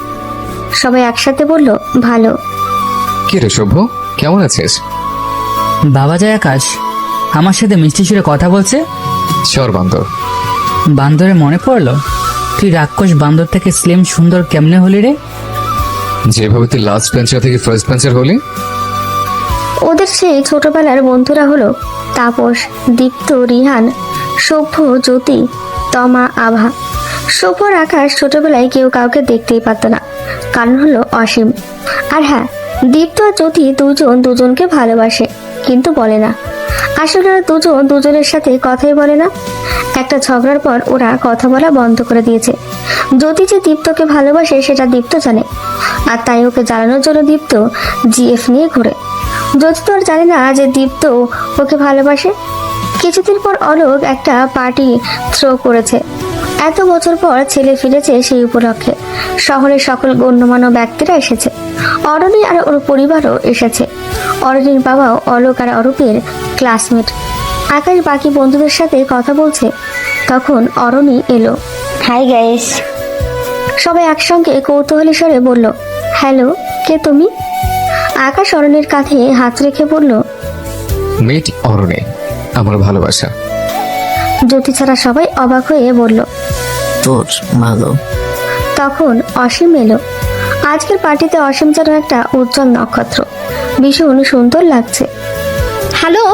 সবাই একসাথে বলল, ভালো। কি রে সভ্য, কেমন আছিস? বাবা যায় আকাশ আমার সাথে মিষ্টি সুরে কথা বলছে। সর বান্দর। বান্দরে মনে পড়লো, তুই রাক্ষস বান্দর থেকে স্লিম সুন্দর কেমনে হলি রে? যেভাবে তুই লাস্ট বেঞ্চার থেকে ফার্স্ট বেঞ্চার হলি। ওদের সেই ছোটবেলার বন্ধুরা হলো তাপস, দীপ্ত, রিহান, সভ্য, জ্যোতি, তমা, আভা। সভ্যর আকাশ ছোটবেলায় কেউ কাউকে দেখতেই পারত না, কারণ হলো অসীম। আর হ্যাঁ, দীপ্ত আর জ্যোতি দুজন দুজনকে ভালোবাসে, কিন্তু বলে না। আসলে ওরা দুজন দুজনের সাথে কথাই বলে না। একটা ঝগড়ার পর ওরা কথা বলা বন্ধ করে দিয়েছে। জ্যোতি যে দীপ্তকে ভালোবাসে সেটা দীপ্ত জানে, আর তাই ওকে জ্বালানোর জন্য দীপ্ত জিএফ নিয়ে ঘুরে। জ্যোতি তো আর জানে না যে দীপ্ত ওকে ভালোবাসে। কিছুদিন পর অলোক একটা পার্টি থ্রো করেছে। এত বছর পর ছেলে ফিরেছে, সেই উপলক্ষে শহরের সকল গণ্যমান্য ব্যক্তিরা এসেছে। অরণি আর ওর পরিবারও এসেছে। অরণির বাবাও অলোক আর অরূপের ক্লাসমেট। আকাশ বাকি বন্ধুদের সাথে কথা বলছে, তখন অরণি এলো। Hi guys. সবাই একসঙ্গে কৌতূহলী স্বরে বলল, হ্যালো, কে তুমি? আকাশ অরণির কাঁধে হাত রেখে বলল, মিট অরণি, আমার ভালোবাসা। জ্যোতি ছাড়া সবাই অবাক হয়ে বলল, তোর ভালো। তখন অসীম এলো। আজকের পার্টিতে অসীম যেন একটা উজ্জ্বল নক্ষত্র, ভীষণ সুন্দর লাগছে। হ্যালো।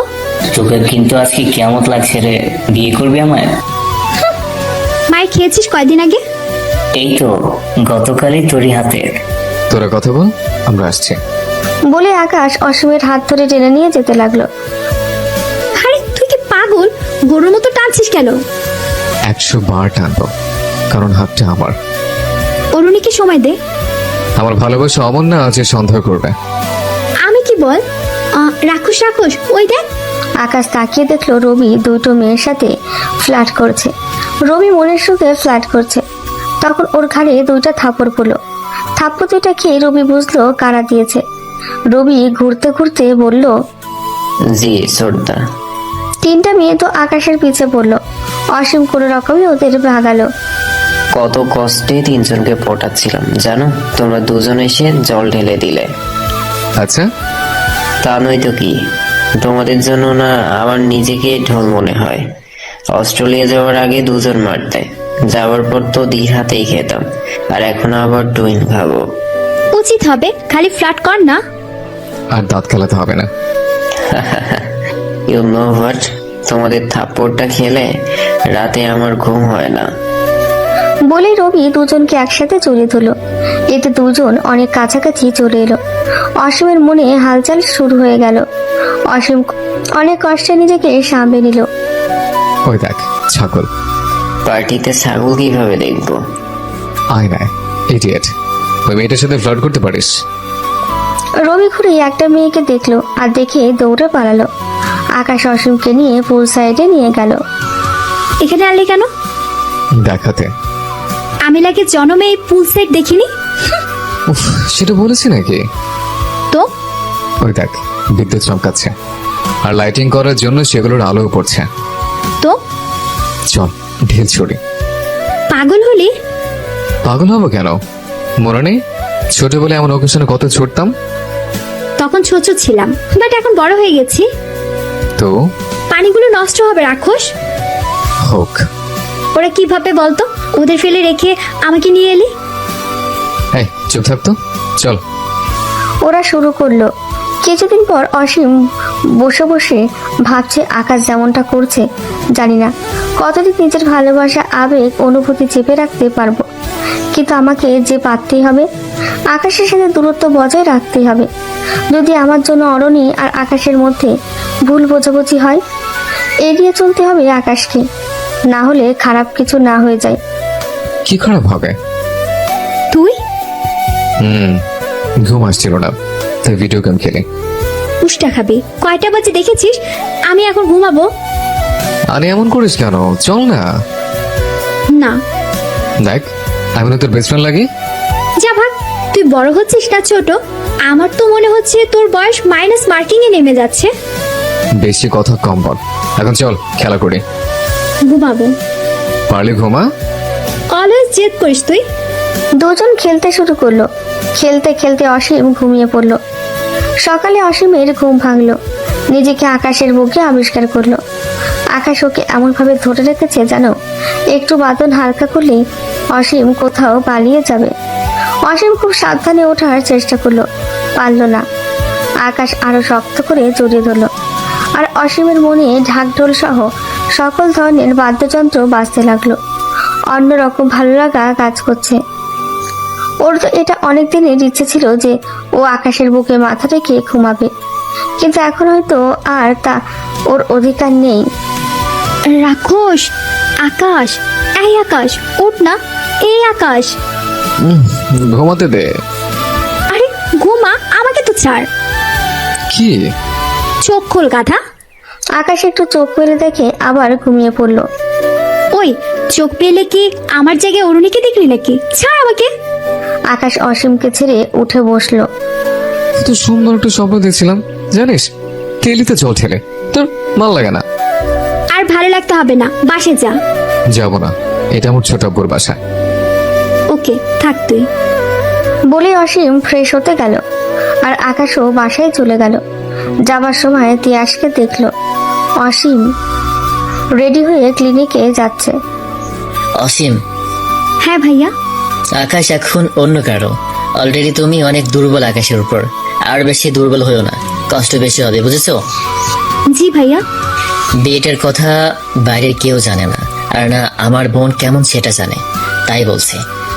তোকে কিন্তু আজকে কেমন লাগছে রে? বিয়ে করবি আমায়? মাই খেয়েছিস কয়দিন আগে? এই তো গতকালই তোরই হাতের। তোরা কথা বল, আমরা আসছি। বলে আকাশ অসীমের হাত ধরে টেনে নিয়ে যেতে লাগলো। আরে তুই কি পাগল? গরুর মতো টানছিস কেন? 100 বার টানবো, কারণ হাতটা আমার। অরুণীকে সময় দে। আমার ভালোবাসা অমন না যে সন্দেহ করবে। আমি কি বল? রাক্ষস রাক্ষস, ওই দেখ। আকাশ তাকিয়ে দেখলো রবি দুটো মেয়ের সাথে ফ্ল্যাট করছে। রবি মনের সুখে ফ্ল্যাট করছে। তখন ওর ঘাড়ে দুইটা থাপড় পড়লো। থাপ্পড় দুইটা খেয়ে রবি বুঝলো কারা দিয়েছে। রবি ঘুরতে ঘুরতে বলল, জি সর্দার। তিনটা মেয়ে তো আকাশের পিছে পড়লো। অসীম কোনো রকমে ওদের ভাগালো। কত কষ্টে তিনজনকে পটাচ্ছিলাম জানো, তোমরা দুজন এসে জল ঢেলে দিলে। আচ্ছা, তা নয় তো কি, তোমাদের জন্য না আমার নিজেকে ঢোল মনে হয়। অস্ট্রেলিয়া যাওয়ার আগে দুজন মারতে, যাওয়ার পর তো দীঘাতেই খেতাম, আর এখন আবার টুইন খাবো। উচিত হবে, খালি ফ্ল্যাট কর না। আর দাঁত খেলাতে হবে না। ইউ নো হোয়াট, তোমাদের থাপ্পড়টা খেলে রাতে আমার ঘুম হয় না। বলে রবি দুজনকে একসাথে জড়িয়ে ধরলো। এতে দুজন অনেক কাছাকাছি চলে এলো। অসীমের মনে হালচাল শুরু হয়ে গেল। অসীম অনেক কষ্টে নিজেকে সামলে নিল। ওই দেখ ছাগল। পার্টিতে ছাগল কিভাবে দেখবো? আয় না ইডিয়েট, ওই মেয়েটার সাথে ফ্লার্ট করতে পারিস? রবি ঘুরে একটা মেয়েকে দেখলো, আর দেখে দৌড়ে পালালো। আকাশ অসীমকে নিয়ে পুল সাইডে নিয়ে গেল। এখানে আনলি কেন? দেখাতে। আমি লাগে জন্মে এই পুল সাইড দেখিনি। উফ, সেটা বলেছি নাকি? তো ওই দেখ বিদ্যুৎ চমকাচ্ছে। আর লাইটিং করার জন্য সেগুলোর আলো পড়ছে। তো চল ঢিল ছড়ি। পাগল হলি? পাগল হবো কেন? মনে নেই ছোটবেলায় এমন অকেশনে কত ছুটতাম? তখন ছোট ছিলাম, বাট এখন বড় হয়ে গেছি। তো পানিগুলো নষ্ট হবে রাক্ষস। হোক। ওরা কিভাবে বলতো ওদের ফেলে রেখে আমাকে নিয়ে এলি? এই চুপ থাকতো, চল। ওরা শুরু করলো। কিছুদিন পর অসীম বসে বসে ভাবছে আকাশ যেমনটা করছে, জানি না কতদিন নিজের ভালোবাসা, আবেগ, অনুভূতি চেপে রাখতে পারবো, কিন্তু আমাকে যে পারতেই হবে। আকাশের সাথে দূরত্ব বজায় রাখতেই হবে। যদি আমার জন্য অরণি আর আকাশের মধ্যে ভুল বোঝাবুঝি হয়, এড়িয়ে চলতে হবে আকাশকে, না হলে খারাপ কিছু না হয়ে যায়। কি খারাপ হবে? তুই ঘুম আসছিল না, তাই ভিডিও গেম খেলি। উষ্টা খাবি? কয়টা বাজে দেখেছিস? আমি এখন ঘুমাবো। আরে এমন করিস কেন? চল না। না। দেখ আমি না তোর বেস্ট ফ্রেন্ড লাগি। যা ভাগ। তুই বড় হচ্ছিস না ছোট? আমার তো মনে হচ্ছে তোর বয়স মাইনাস মার্কিং এ নেমে যাচ্ছে। বেশি কথা কম বল, এখন চল খেলা করি। ঘুমাবো। পারলে ঘুমা। অলওয়েজ জেদ করিস তুই। দুজন খেলতে শুরু করলো। খেলতে খেলতে অসীম ঘুমিয়ে পড়লো। সকালে অসীমের ঘুম ভাঙলো। নিজেকে আকাশের বুকে আবিষ্কার করলো। আকাশ ওকে এমনভাবে ধরে রেখেছে যেন একটু বাদন হালকা করলেই অসীম কোথাও পালিয়ে যাবে। অসীম খুব সাবধানে ওঠার চেষ্টা করলো, পারলো না। আকাশ আরো শক্ত করে জড়িয়ে ধরলো, আর অসীমের মনে ঢাকঢোল সহ সকল ধরনের বাদ্যযন্ত্র বাজতে লাগলো। অন্যরকম ভালো লাগা কাজ করছে। ওর তো এটা অনেক দিনের ইচ্ছে ছিল যে ও আকাশের বুকে মাথা রেখে ঘুমাবে, কিন্তু এখন হয়তো আর তা ওর অধিকার নেই। রাক্ষস! আকাশ! এই আকাশ উঠ না! এই আকাশ! ঘুমাতে দে। আরে ঘুমা, আমাকে তো ছাড়। কি? চোখ খোল গাধা। আকাশ একটু চোখ মেলে দেখে আবার ঘুমিয়ে পড়লো। ওই চোখ পেলে কি আমার জায়গায় অরুণীকে দেখলি নাকি? ছাড় আমাকে। আকাশ অসীমকে ছেড়ে উঠে বসলো। এত সুন্দর একটা স্বপ্ন দেখছিলাম, জানিস তেলিতে জল ঠেলে তোর ভাল লাগে না। আর ভালো লাগতে হবে না, বাসে যা। যাবো না, এটা আমার ছোট আব্বুর বাসা। ওকে থাক তুই। বলে অসীম ফ্রেশ হতে গেল, আর আকাশও বাসায় চলে গেল। যাবার সময় তিয়াসকে দেখলো। অসীম রেডি হয়ে ক্লিনিকে যাচ্ছে। অসীম, হ্যাঁ ভাইয়া। আকাশ এখন অন্য কারো। অলরেডি তুমি অনেক দুর্বল আকাশের উপর, আর বেশি দুর্বল হয়েও না, কষ্ট বেশি হবে, বুঝেছো? জি ভাইয়া। বিয়েটার কথা বাইরের কেউ জানে না, আর না আমার বোন কেমন সেটা জানে, তাই বলছে।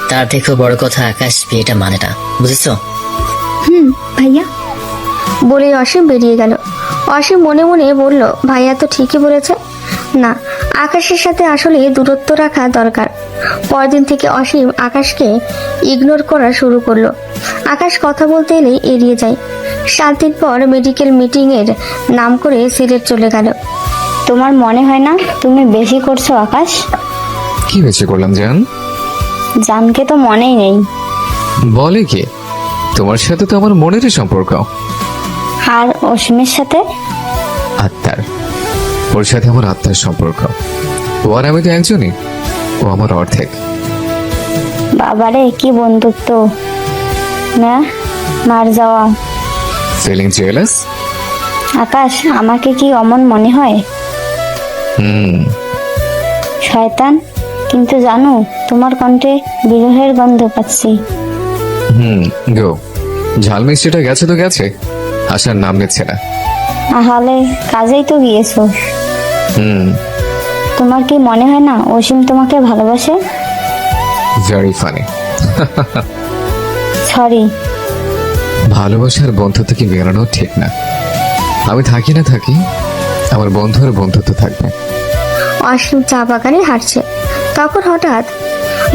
তার থেকেও বড় কথা আকাশ বিয়েটা মানে না, বুঝেছো? ভাইয়া। বলে অসীম বেরিয়ে গেল। অসীম মনে মনে বলল, ভাইয়া তো ঠিকই বলেছে। না, আকাশের সাথে আসলে দূরত্ব রাখা দরকার। পরদিন থেকে অসীম আকাশকে ইগনোর করা শুরু করলো। আকাশ কথা বলতে এলেই এড়িয়ে যায়। 7 দিন পর মেডিকেল মিটিং এর নাম করে সিলেট চলে গেল। তোমার মনে হয় না তুমি বেশি করছো আকাশ? কি বেশি করলাম জান? জানকে তো মনেই নেই। বলে কি? তোমার সাথে তো আমার মনেরই সম্পর্ক। আর অসীমের সাথে? আত্মার। ওর সাথে আমার আত্মার সম্পর্ক। ও আর আমি তো একজনই, ও আমার অর্ধেক। বাবারে কি বন্ধুত্ব না, মার যাওয়া। Feeling jealous? আকাশ আমাকে কি অমন মনে হয়? শয়তান, কিন্তু জানো তোমার কণ্ঠে বিরহের গন্ধ পাচ্ছি। গো, ঝাল মিষ্টিটা গেছে তো গেছে, আসার নাম নিচ্ছে না। আহালে কাজেই তো গিয়েছো। তোমার কি মনে হয় না অসীম তোমাকে ভালোবাসে? Very funny. সরি। ভালোবাসার বন্ধুত্ব কি বেরোনো ঠিক না। আমি থাকি না থাকি, আমার বন্ধুর বন্ধুত্ব থাকবে। অসীম চা বাগানে হাঁটছে, তখন হঠাৎ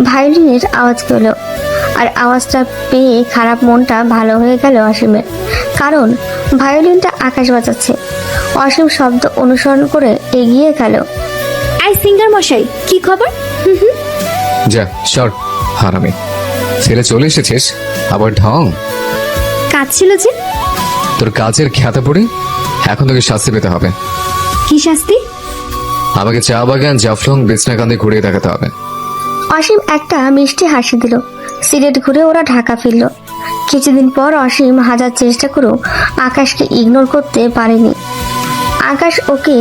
ভায়োলিনের আওয়াজ পেল। আর আওয়াজটা পেয়ে খারাপ মনটা ভালো হয়ে গেল অসীমের, কারণ ভায়োলিনটা আকাশ বাজাচ্ছে। অসীম শব্দ অনুসরণ করে এগিয়ে গেল। এই সিঙ্গার মশাই, কি খবর? যা শর্ট হারামি, ছেলে চলে এসেছিস আবার ঢং। কাজ ছিল যে। তোর কাজের খ্যাতা পড়ে এখন তোকে শাস্তি পেতে হবে। কি শাস্তি? আমাকে চা বাগান, জাফলং, বিছনাকান্দি ঘুরিয়ে দেখাতে হবে। অসীম একটা মিষ্টি হাসি দিল। সিলেট ঘুরে ওরা ঢাকা ফিরল। কিছুদিন পর অসীম হাজার চেষ্টা করেও আকাশকে ইগনোর করতে পারেনি। আকাশ ওকে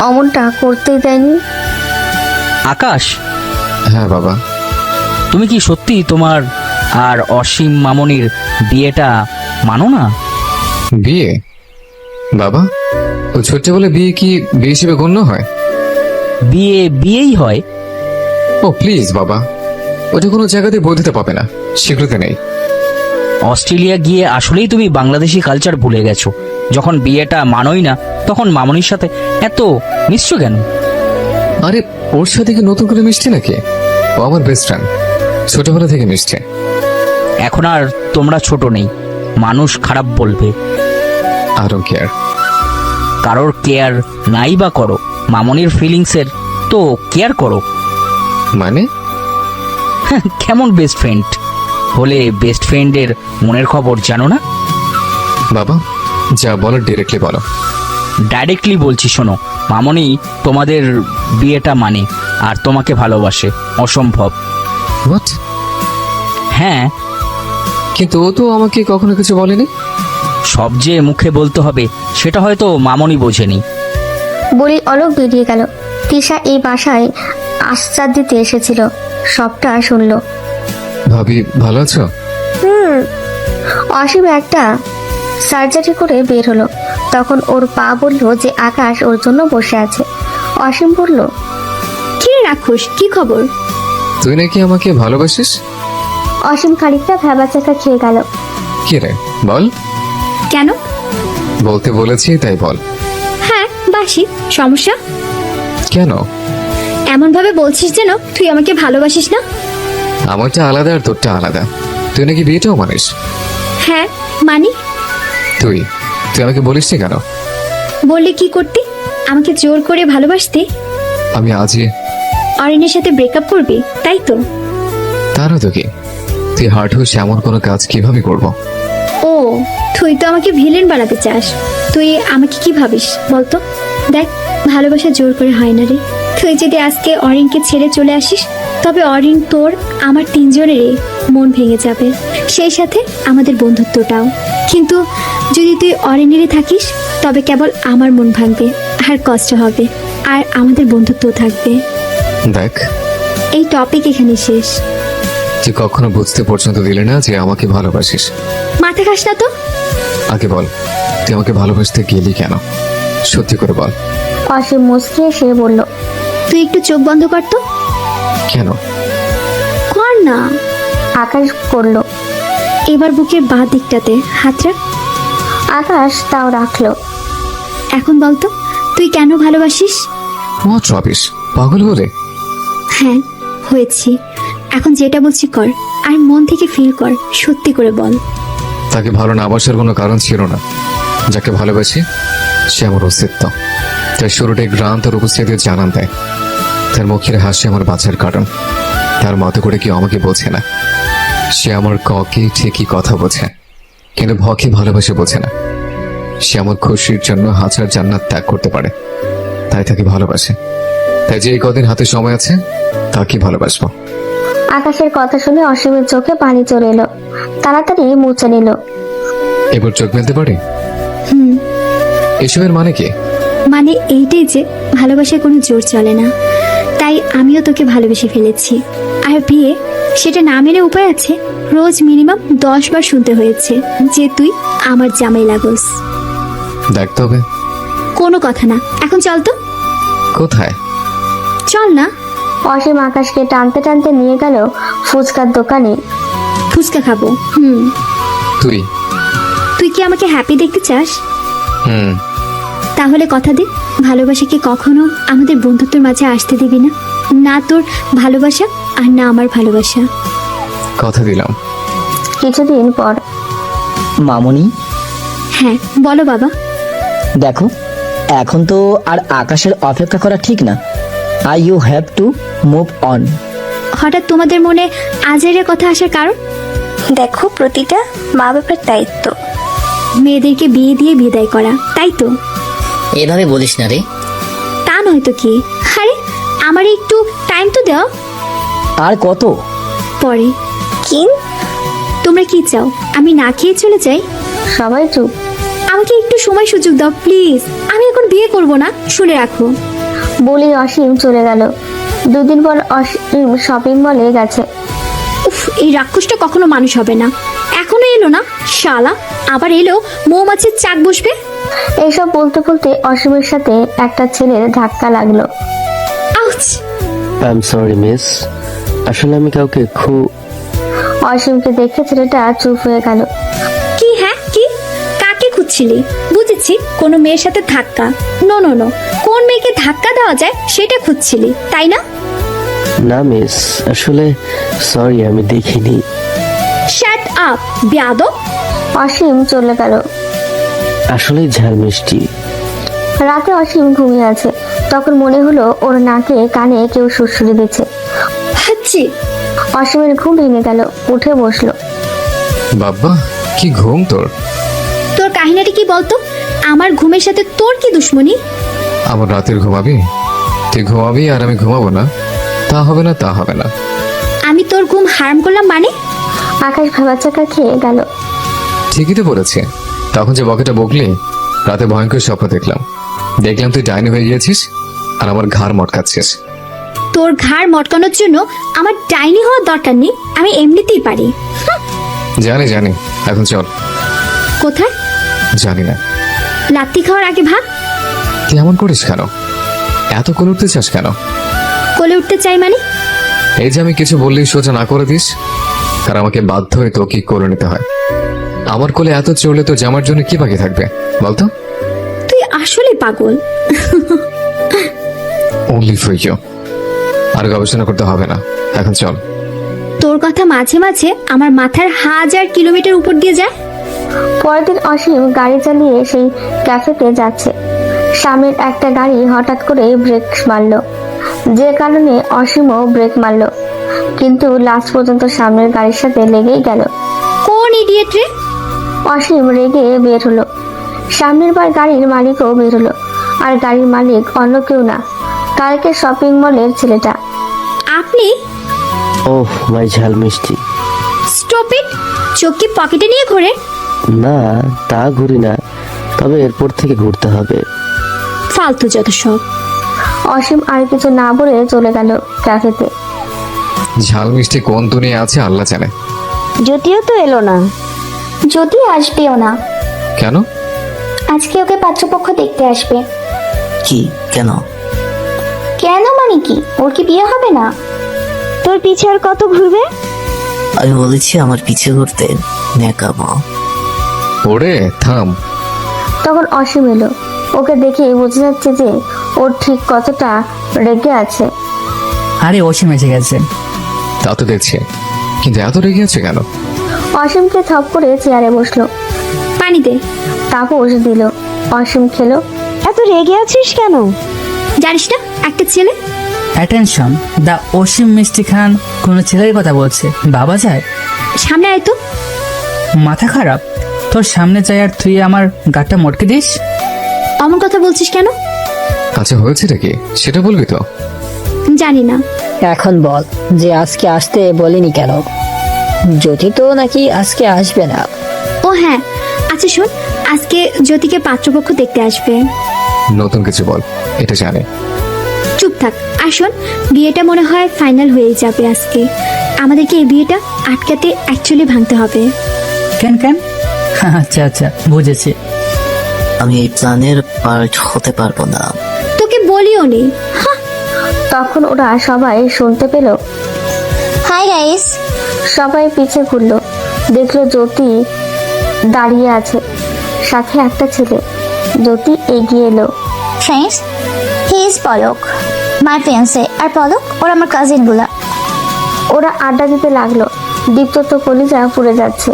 অমনটা করতেই দেয়নি। আকাশ, হ্যাঁ বাবা। তুমি কি সত্যি তোমার আর অসীম মামনির বিয়েটা মানো না? বিয়ে? বাবা, ও ছোট্ট বলে বিয়ে কি বিয়ে হিসেবে গণ্য হয়? বিয়ে বিয়েই হয়। ও প্লিজ বাবা, ওটা কোনো জায়গাতে বৈধতা পাবে না, স্বীকৃতি নেই। অস্ট্রেলিয়া গিয়ে আসলেই তুমি বাংলাদেশি কালচার ভুলে গেছো। যখন বিয়েটা মানোই না তখন মামনির সাথে এত মিশছো কেন? আরে ওর সাথে কি নতুন করে মিশছে নাকি? ও আমার বেস্ট ফ্রেন্ড, ছোটবেলা থেকে মিশছে। এখন আর তোমরা ছোট নেই, মানুষ খারাপ বলবে। I don't care. কারোর কেয়ার নাই বা করো, মামনির ফিলিংসের তো কেয়ার করো। মানে? কেমন বেস্ট ফ্রেন্ড হলে বেস্ট ফ্রেন্ডের মনের খবর জানো না? বাবা যা বলো ডিরেক্টলি বলো। ডাইরেক্টলি বলছি, শোনো, মামনি তোমাদের বিয়েটা মানে আর তোমাকে ভালোবাসে। অসম্ভব। হোয়াট? হ্যাঁ। কিন্তু ও তো আমাকে কখনো কিছু বলেনি। সব যে মুখে বলতে হবে সেটা হয়তো মামনি বোঝেনি। বলি অলোক বেরিয়ে গেল। তিশা এই বাসায় আশ্বাস দিতে এসেছিল, সবটা শুনল। ভাবি ভালো আছো? অসীম একটা সার্জারি করে বের হলো। তখন ওর পা বলল যে আকাশ ওর জন্য বসে আছে। অসীম বলল, কি রে রাক্ষস, কি খবর? তুই নাকি আমাকে ভালোবাসিস? অসীম খানিকটা ভ্যাবাচাকা খেয়ে গেল। কি রে বল। কেন? বলতে বলেছি তাই বল। হ্যাঁ বাসি, সমস্যা? কেন? এমন ভাবে বলছিস যেন তুই আমাকে ভালোবাসিস না। আমারটা আলাদা আর তোরটা আলাদা। তুই নাকি বিয়েটাও মানিস? হ্যাঁ মানি। তুই তুই আমাকে বলিস কেন? বললে কি করতে? আমাকে জোর করে ভালোবাসতে? আমি আজই অরিনের সাথে ব্রেকআপ করবি তাই তো? তারও তো কি, তুই হার্ট হয়ে এমন কোনো কাজ কিভাবে করব? ও তুই তো আমাকে ভিলেন বানাতে চাস। তুই আমাকে কি ভাবিস বলতো? দেখ, ভালোবাসা জোর করে হয় না রে। তুই যদি আজকে অরিনকে ছেড়ে চলে আসিস তবে অরিন, তোর, আমার তিনজনেরই মন ভেঙে যাবে, সেই সাথে আমাদের বন্ধুত্বটাও। কিন্তু যদি তুই অরিনেরই থাকিস তবে কেবল আমার মন ভাঙবে আর কষ্ট হবে, আর আমাদের বন্ধুত্ব থাকবে। দেখ, এই টপিক এখানে শেষ। তুই কখনো বুঝতে পর্যন্ত দিলে না যে আমাকে ভালোবাসিস। মাথা খাস না তো। আগে বল, তুই আমাকে ভালোবাসতে গেলি কেন? সত্যি করে বল। অসীম মুচকি এসে বলল, তুই একটু চোখ বন্ধ কর তো। কেন? কর না। আকাশ করল। এবার বুকের বাঁ দিকটাতে হাত রাখ। আকাশ তাও রাখলো। এখন বলতো তুই কেন ভালোবাসিস? হোয়াট রবিশ, পাগল বলে? হ্যাঁ হয়েছি। এখন যেটা বলছি কর, আর মন থেকে ফিল কর, সত্যি করে বল। তাকে ভালো না বাসার কোনো কারণ ছিল না। যাকে ভালোবাসি সে আমার অস্তিত্ব। তার শুরুটাই গ্রাম তার উপস্থিতি জানান দেয়। তার মুখের হাসি আমার বাঁচার কারণ। তার মতো করে কেউ আমাকে বোঝে না। সে আমার ককে ঠিকই কথা বোঝে, কিন্তু ভকে ভালোবাসে বোঝে না। সে আমার খুশির জন্য হাজার জান্নাত ত্যাগ করতে পারে, তাই তাকে ভালোবাসে। তাই যে এই কদিন হাতে সময় আছে তাকে ভালোবাসবো। আকাশের কথা শুনে অসীমের চোখে পানি চলে এলো। তাড়াতাড়ি মুছে নিল। এবার চোখ মেলতে পারি? হুম। এসবের মানে কি? মানে এইটাই যে ভালোবাসায় কোনো জোর চলে না। তাই আমিও তোকে ভালোবেসে ফেলেছি। আর বিয়ে, সেটা না মেনে উপায় আছে? রোজ মিনিমাম 10 বার শুনতে হয়েছে যে তুই আমার জামাই লাগোস। দেখতে হবে। কোনো কথা না, এখন চল তো। কোথায়? চল না। অসীম আকাশকে টানতে টানতে নিয়ে গেল ফুচকার দোকানে। ফুচকা খাবো। তুই তুই কি আমাকে হ্যাপি দেখতে চাস? তাহলে কথা দে, ভালোবাসাকে কখনো আমাদের বন্ধুত্বের মাঝে আসতে দিবি না। না তোর ভালোবাসা আর না আমার ভালোবাসা। কথা দিলাম। কিছুদিন পর। মামনি, হ্যাঁ বলো বাবা। দেখো, এখন তো আর আকাশের অপেক্ষা করা ঠিক না। You have to move on. হঠাৎ তোমাদের মনে আজের কথা আসার কারণ? দেখো, প্রতিটা মা বাবার দায়িত্ব মেয়েদেরকে বিয়ে দিয়ে বিদায় করা, তাই তো? এভাবে বলিস না রে। তা নয় তো কি। আরে আমার একটু টাইম তো দাও। আর কত? পরে। কি? তোমরা কি চাও, আমি না খেয়ে চলে যাই? সবাই চুপ। আমাকে একটু সময় সুযোগ দাও প্লিজ। আমি এখন বিয়ে করব না, শুনে রাখো। বলে অসীম চলে গেল। দুদিন পর অসীম শপিং মলে গেছে। উফ, এই রাক্ষসটা কখনো মানুষ হবে না। এখনো এলো না শালা, আবার এলো মৌমাছির চাক বসবে। এইসব বলতে বলতে অসীমের সাথে একটা ছেলের ধাক্কা লাগলো। Ouch! I am sorry miss, আসলে আমি কাউকে অসীমকে দেখে ছেলেটা চুপ হয়ে গেল। কি? হ্যাঁ কি? কাকে খুঁজছিলি? বুঝেছি, কোনো মেয়ের সাথে ধাক্কা। নো নো নো, কোন মেয়েকে ধাক্কা দেওয়া যায় সেটা খুঁজছিলি, তাই না? না মিস, আসলে সরি আমি দেখিনি। শ্যাট আপ বেয়াদব! অসীম চলে গেল। আসলে ঝাল মিষ্টি। রাতে অসীম ঘুমিয়ে আছে, তখন মনে হলো ওর নাকে কানে কেউ সুরসুরি দিচ্ছে। হাচ্ছি! অসীমের ঘুম ভেঙে গেল, উঠে বসলো। বাবা কি ঘুম তোর! তোর কাহিনীটা কি বলতো? আমার ঘুমের সাথে তোর কি দুশ্মনী? আমার রাতের ঘুমাবি? তুই ঘুমাবি আর আমি ঘুমাবো না? তা হবে না, তা হবে না। আমি তোর ঘুম হারাম করলাম মানে? আকাশ ভাবাচাকা খেয়ে গেল। ঠিকই তো বলেছে। তখন যে বকেটা বকলি, রাতে ভয়ঙ্কর স্বপ্ন দেখলাম তুই ডাইনি হয়ে গিয়েছিস আর আমার ঘাড় মটকাচ্ছিস। তোর ঘাড় মটকানোর জন্য আমার ডাইনি হওয়ার দরকার নেই, আমি এমনিতেই পারি। জানি, এখন চল। কোথায়? জানি না। লাত্তি খাওয়ার আগে ভাগ। তুই এমন করিস কেন? এত কোলে উঠতে চাস কেন? কোলে উঠতে চাই মানে? এই যে আমি কিছু বললেই সোজা না করে দিস, আর আমাকে বাধ্য হয়ে তোকে কোলে নিতে হয়। আমার কোলে এত চলে তো জামার জন্য কি বাকি থাকবে বলতো? তুই আসলে পাগল। Only for you. আর গবেষণা করতে হবে না, এখন চল। তোর কথা মাঝে মাঝে আমার মাথার 1000 কিলোমিটার উপর দিয়ে যায়। পরের দিন অসীম গাড়ি চালিয়ে সেই ক্যাফেতে যাচ্ছে। সামনের একটা গাড়ি হঠাৎ করে ব্রেক মারলো, যে কারণে অসীমও ব্রেক মারলো, কিন্তু লাস্ট পর্যন্ত সামনের গাড়ির সাথে লেগেই গেল। কোন ইডিয়েট রে! অসীম রেগে বের হলো। সামনের বার গাড়ির মালিকও বের হলো, আর গাড়ির মালিক অন্য কেউ না, কালকে শপিং মলের ছেলেটা। আপনি? ওহ মাই ঝাল মিষ্টি। Stop it! চোখ কি পকেটে নিয়ে ঘোরে? না তা ঘুরি না, তবে এরপর থেকে ঘুরতে হবে। ফালতু যত সব। অসীম আর কিছু না বলে চলে গেল ক্যাফেতে। ঝাল মিষ্টি কোন দুনিয়া আছে আল্লাহ জানে। যদিও তো এলো না। যদি আসবেও না। কেন? আজকে ওকে পাত্রপক্ষ দেখতে আসবে। কি? কেন? কেন মানে কি? ওর কি বিয়ে হবে না? তোর পিছে আর কত ঘুরবে? আমি বলেছি আমার পিছে ঘুরতে ন্যাকামো। ওরে থাম। তখন অসীম এলো। ওকে দেখে বোঝা যাচ্ছে যে ওর ঠিক কতটা রেগে আছে। আরে অসীম এসে গেছে। তা তো দেখছি, কিন্তু এত রেগে আছে কেন? অসীমকে থপ করে চেয়ারে বসলো। পানি দে। তাপস দিল। অসীম খেলো। এত রেগে আছিস কেন? জানিস না একটা ছেলে? অ্যাটেনশন, দা অসীম মিষ্টি খান কোনো ছেলের কথা বলছে। বাবা যায় সামনে আয় তো। মাথা খারাপ তোর? সামনে যাই আর তুই আমার গাটা মটকে দিস? অমন কথা বলছিস কেন? আচ্ছা হয়েছেটা কি সেটা বলবি তো? জানি না। এখন বল যে আজকে আসতে বলিনি কেন? যদি তো নাকি আজকে আসবে না। ও হ্যাঁ, আচ্ছা শোন, আজকে জ্যোতিকে পাত্রপক্ষ দেখতে আসবে। নতুন কিছু বল, এটা জানে। চুপ থাক। আর শোন, বিয়েটা মনে হয় ফাইনাল হয়ে যাবে আজকে। আমাদেরকে এই বিয়েটা আটকাতে অ্যাকচুয়ালি ভাঙতে হবে। কেন? আচ্ছা আচ্ছা বুঝেছি। আমি এই প্ল্যানের পার্ট হতে পারবো না। তোকে বলিও নি। তখন ওরা সবাই শুনতে পেল। Hi guys. সবাই পিছে ঘুরলো, দেখলো জ্যোতি দাঁড়িয়ে আছে, সাথে একটা ছেলে। জ্যোতি এগিয়ে এলো। Friends, he is Palak, my fiance. আর পলক ওর আমার কাজিন গুলা। ওরা আড্ডা দিতে লাগলো। দীপ্ত তো কলিজা পুড়ে যাচ্ছে।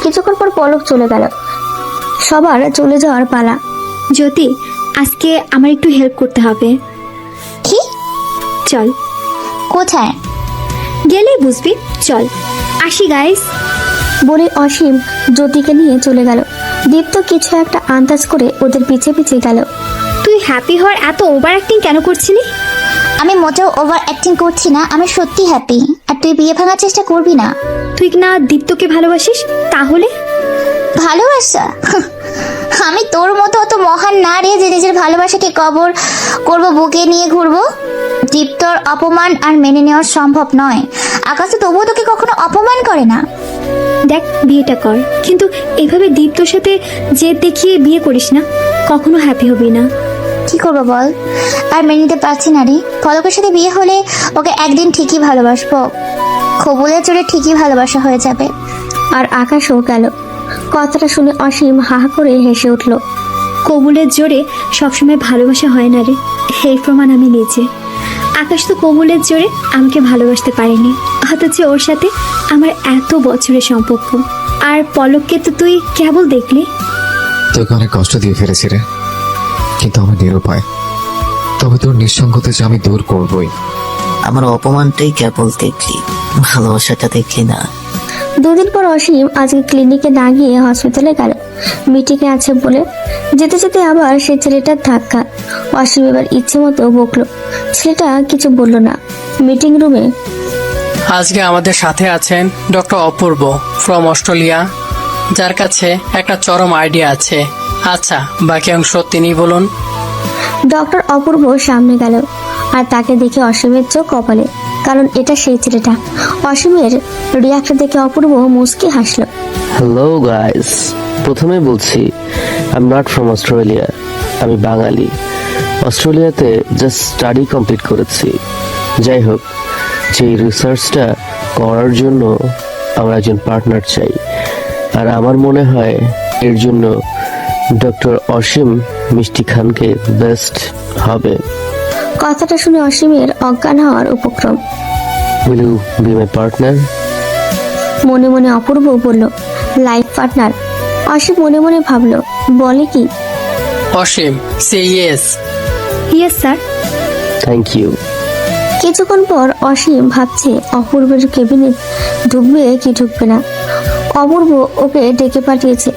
কিছুক্ষণ পর পলক চলে গেল। সবার চলে যাওয়ার পালা। জ্যোতি, আজকে আমার একটু হেল্প করতে হবে। কি? চল। কোথায়? গেলেই বুঝবি, চল। আসি গাইস। বলে অসীম জ্যোতিকে নিয়ে চলে গেল। দীপ্ত কিছু একটা আন্দাজ করে ওদের পিছে পিছে গেল। তুই হ্যাপি হওয়ার এত ওভার অ্যাক্টিং কেন করছিলি? আমি মোটেও ওভার অ্যাক্টিং করছি না, আমি সত্যি হ্যাপি। আর তুই বিয়ে ভাঙার চেষ্টা করবি না। তুই না দীপ্তকে ভালোবাসিস, তাহলে? ভালোবাসা? আমি তোর মতো অত মহান না রে যে নিজের ভালোবাসাকে কবর করব, বুকে নিয়ে ঘুরবো। দীপ্তর অপমান আর মেনে নেওয়া সম্ভব নয়। আকাশ তো তবুও তোকে কখনো অপমান করে না। দেখ, বিয়েটা কর, কিন্তু এভাবে দীপ্তর সাথে জেদ দেখিয়ে বিয়ে করিস না, কখনো হ্যাপি হবি না। কি করবো বল, আর মেনে নিতে পারছি না রে। পলকের সাথে বিয়ে হলে ওকে একদিন ঠিকই ভালোবাসবো, খবুলের জোরে ঠিকই ভালোবাসা হয়ে যাবে। আর আকাশও গেল। কথাটা শুনে অসীম হা হা করে হেসে উঠল। কবুলের জোরে সবসময় ভালোবাসা হয় না রে, এই প্রমাণ আমি নিজে। আকাশ তো কবুলের জোরে আমাকে ভালোবাসতে পারেনি, অথচ ওর সাথে আমার এত বছরের সম্পর্ক। আর পলককে তো তুই কেবল দেখলি। তোকে অনেক কষ্ট দিয়ে ফেলেছি রে, কিন্তু আমি নিরুপায়। তবে তোর নিঃসঙ্গতা যে আমি দূর করবই। আমার অপমানটাই কেবল দেখলি, ভালোবাসাটা দেখলি না। দুদিন পর অসীম আজকে ক্লিনিকে না গিয়ে হসপিটালে গেল মিটিংয়ে আছে বলে। যেতে যেতে আবার সেই ছেলেটার ধাক্কা। অসীম এবার ইচ্ছে মতো বকলো। ছেলেটা কিছু বলল না। মিটিং রুমে আজকে আমাদের সাথে আছেন ডক্টর অপূর্ব ফ্রম অস্ট্রেলিয়া, যার কাছে একটা চরম আইডিয়া আছে। আচ্ছা, বাকি অংশ তিনি বলুন। ডক্টর অপূর্ব সামনে গেল আর তাকে দেখে অসীমের চোখ কপালে, কারণ এটা সেই ছেলেটা। অসীমের রিয়াকশন দেখে অপূর্ব মুচকি হাসলো। হ্যালো গাইস, প্রথমে বলছি I am not from Australia, আমি বাঙালি। অস্ট্রেলিয়াতে জাস্ট স্টাডি কমপ্লিট করেছি। যাই হোক, যে রিসার্চটা করার জন্য আমরা একজন পার্টনার চাই, আর আমার মনে হয় এর জন্য ডক্টর অসীম মিষ্টি খানকে বেস্ট হবে। কথাটা শুনে অসীমের অজ্ঞান হওয়ার উপক্রম। Will you be my partner? মনে মনে অপূর্ব বলল, লাইফ পার্টনার? অসীম মনে মনে ভাবলো, বলে কি? অসীম সে yes. Yes sir. Thank you. কিছুক্ষণ পর অসীম ভাবছে অপূর্বের কেবিনে ঢুকবে কি ঢুকবে না। অপূর্ব ওকে ডেকে পাঠিয়েছে।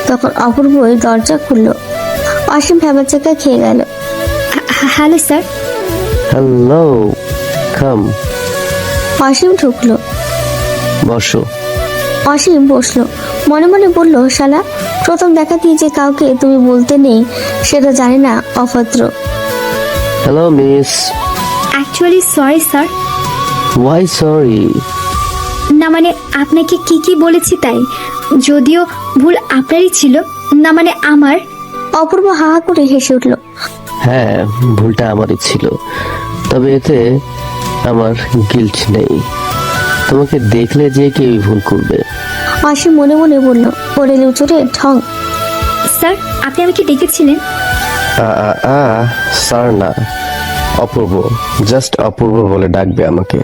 তখন অপূর্ব দরজা খুললো। অসীম ভেবাচাকা খেয়ে গেল। Hello sir. হ্যালো, কাম। অসীম ঢুকলো। বসো। অসীম বসলো। মনে মনে বলল, শালা, প্রথম দেখাতেই যে কাউকে তুমি বলতে নেই সেটা জানি না অভদ্র। Hello miss. Actually sorry sir. Why sorry? না মানে আপনাকে কি কি বলেছি তাই, যদিও ভুল আপনারই ছিল, না মানে আমার। অপূর্ব হা হা করে হেসে উঠল। হ্যাঁ, ভুলটা আমারই ছিল, তবে এতে আমার গিল্ট নেই। তোমাকে দেখলে যে কেউ ভুল করবে। অসীম মনে মনে বলল, ওরে লুচুরে ঢং। স্যার, আপনি আমাকে ডেকেছিলেন? স্যার না, অপূর্ব, জাস্ট অপূর্ব বলে ডাকবে আমাকে।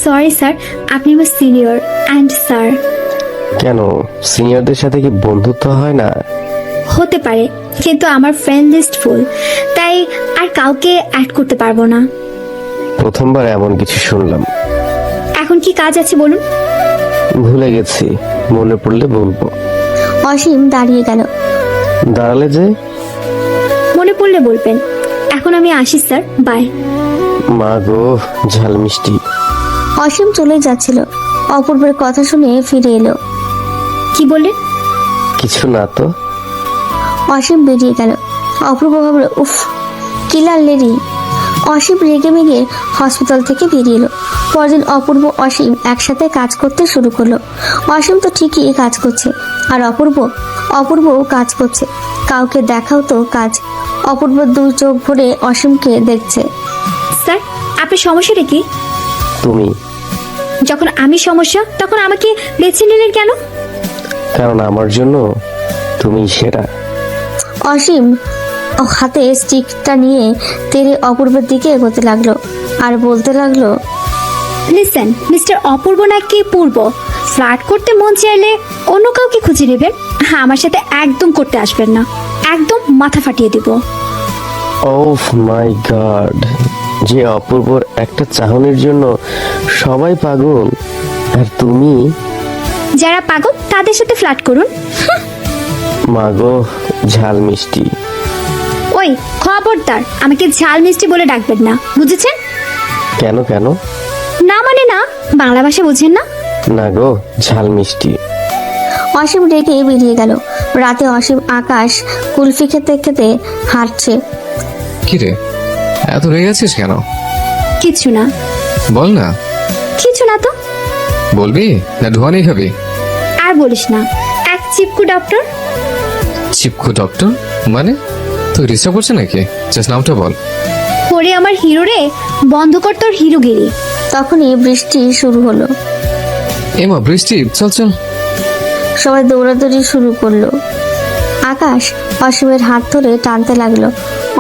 সরি স্যার, আপনি আমার সিনিয়র অ্যান্ড স্যার। কেন, সিনিয়রদের সাথে কি বন্ধুত্ব হয় না? হতে পারে, কিন্তু আমার ফ্রেন্ড লিস্ট ফুল, তাই আর কাউকে অ্যাড করতে পারবো না। প্রথমবার এমন কিছু শুনলাম। এখন কি কাজ আছে বলুন? ভুলে গেছি, মনে পড়লে বলবো। অসীম দাঁড়িয়ে গেল। দাঁড়ালে যে? মনে পড়লে বলবেন। এখন আমি আসি স্যার, বাই। মা গো, ঝাল মিষ্টি। অসীম চলে যাচ্ছিল। অপূর্বের কথা শুনে ফিরে এলো। কি বললেন? কিছু না তো। অসীম বেরিয়ে গেল। অপূর্ব ভাবল, উফ, কিলার লেডি। অসীম রেগে মেগে হসপিটাল থেকে বেরিয়ে এলো। পরদিন অপূর্ব অসীম একসাথে কাজ করতে শুরু করলো। অসীম তো ঠিকই কাজ করছে, আর অপূর্বও কাজ করছে। কাউকে দেখাও তো কাজ। অপূর্ব দুই চোখ ভরে অসীমকে দেখছে। স্যার, আপনার সমস্যাটা কি? তুমি। যখন আমি সমস্যা, তখন আমাকে বেছে নিলেন কেন? কারণ আমার জন্য তুমি সেরা। অসীম হাতে স্টিকটা নিয়ে তেরে অপূর্বের দিকে এগোতে লাগলো আর বলতে লাগলো, লিসেন মিস্টার অপূর্ব নাকি পূর্ব, ফ্লার্ট করতে মন চাইলে অন্য কাউকে খুঁজে নেবেন, আমার সাথে একদম করতে আসবেন না, একদম মাথা ফাটিয়ে দিব। ওহ মাই গড, যে অপূর্বর একটা চাহনির জন্য সবাই পাগল, আর তুমি যারা পাগল তাদের সাথে ফ্লার্ট করুন। মাগো, ঝাল মিষ্টি। ওই খবরদার, আমাকে ঝাল মিষ্টি বলে ডাকবেন না, বুঝেছেন? কেন কেন? না মানে না, বাংলা ভাষা বুঝেন না? না গো, ঝাল মিষ্টি। অসীম রেগে বেরিয়ে গেল। রাতে অসীম আকাশ কুলফি খেতে খেতে হাঁটছে। কি রে, এত রেগে আছিস কেন? কিছু না। বল না। কিছু না তো। বলবি না ধোয়ানি খাবি? আর বলিস না, এক চিপকু ডক্টর। চিপকু ডক্টর মানে? তুই ডিস্টার্ব করছে নাকি? জাস্ট নামটা বল। ওরে আমার হিরো রে, বন্ধ কর তোর হিরোগিরি। তখনই বৃষ্টি শুরু হলো। এমা বৃষ্টি, চল চল। সবাই দৌড়াদৌড়ি শুরু করলো। আকাশ অসীমের হাত ধরে টানতে লাগলো।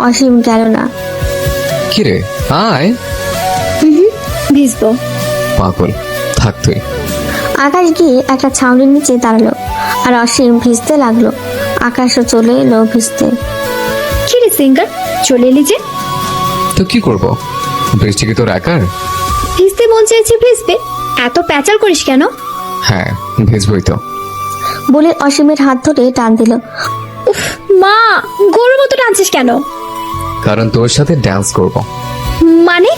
অসীম গেল না। কি রে, আয়। ভিজবো। পাগল, থাক তুই। আকাশ গিয়ে একটা ছাউনির নিচে দাঁড়ালো আর অসীম ভিজতে লাগলো। আকাশও চলে এলো ভিজতে। কি রে সিঙ্গার, চলে এলি যে? তো কি করব, বৃষ্টি কি তোর একার? ভিজতে মন চাইছে ভিজবে, এত প্যাচাল করিস কেন? হ্যাঁ, ভিজবই তো। বলে অসীমের হাত ধরে টান দিল। উফ মা, গরুর মতো টানছিস কেন? কারণ তোর সাথে ডান্স করব। মানে?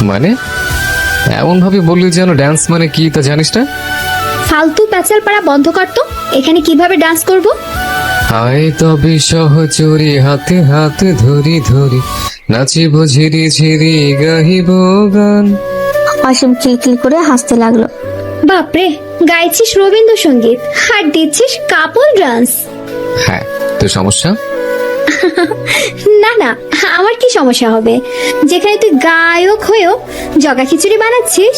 মানে এমন ভাবে বললি যেন ডান্স মানে কি তা জানিস না। ফালতু প্যাচাল পাড়া বন্ধ কর তো। এখানে কিভাবে ডান্স করব? আয় তবে সহচরি হাতে হাতে ধরি ধরি নাচিব ঝিরি ঝিরি গাহিব গান। অসীম কিলকিল করে হাসতে লাগলো। বাপরে, গাইছিস রবীন্দ্রসঙ্গীত আর দিচ্ছিস কাপল ডান্স। হ্যাঁ, তোর সমস্যা? না না, আমার কি সমস্যা হবে যেখানে তুই গায়ক হয়েও জগা খিচুড়ি বানাচ্ছিস?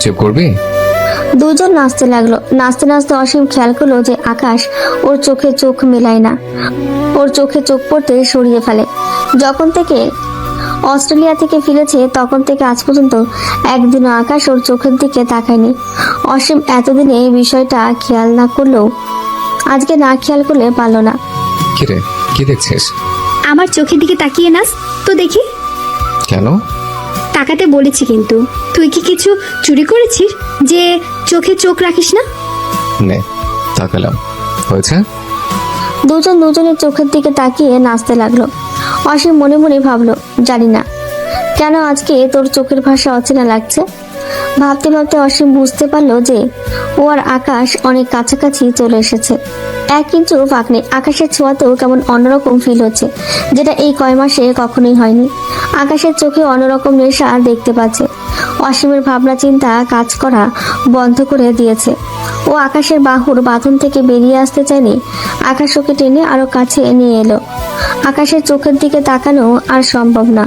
চুপ করবি? দুজন নাচতে লাগলো। নাচতে নাচতে অসীম খেয়াল করলো যে আকাশ ওর চোখে চোখ মেলায় না। ওর চোখে চোখ পড়তে সরিয়ে ফেলে। যখন থেকে অস্ট্রেলিয়া থেকে ফিরেছে তখন থেকে আজ পর্যন্ত একদিনও আকাশ ওর চোখের দিকে তাকায়নি। অসীম এতদিনে এই বিষয়টা খেয়াল না করলেও আজকে না খেয়াল করলে পারলো না। কি রে, কি দেখছিস? আমার চোখের দিকে তাকিয়ে নাচ তো দেখি। কেন? তাকাতে বলেছি কিন্তু। তুই কি কিছু চুরি করেছিস যে চোখে চোখ রাখিস না? নে, তাকালাম, হয়েছে? দুজন দুজনের চোখের দিকে তাকিয়ে নাচতে লাগলো। অসীম মনে মনে ভাবলো, জানি না কেন আজকে তোর চোখের ভাষা অচেনা লাগছে। ভাবতে ভাবতে অসীম বুঝতে পারলো যে ও আর আকাশ অনেক কাছাকাছি চলে এসেছে। এক ইঞ্চু ফাঁক নেই। আকাশের ছোঁয়াতেও কেমন অন্যরকম ফিল হচ্ছে, যেটা এই কয় মাসে কখনোই হয়নি। আকাশের চোখে অন্যরকম নেশা দেখতে পাচ্ছে। অসীমের ভাবনা চিন্তা কাজ করা বন্ধ করে দিয়েছে। ও আকাশের বাহুর বাঁধন থেকে বেরিয়ে আসতে চায়নি। আকাশ ওকে টেনে আরো কাছে নিয়ে এলো। আকাশের চোখের দিকে তাকানো আর সম্ভব না।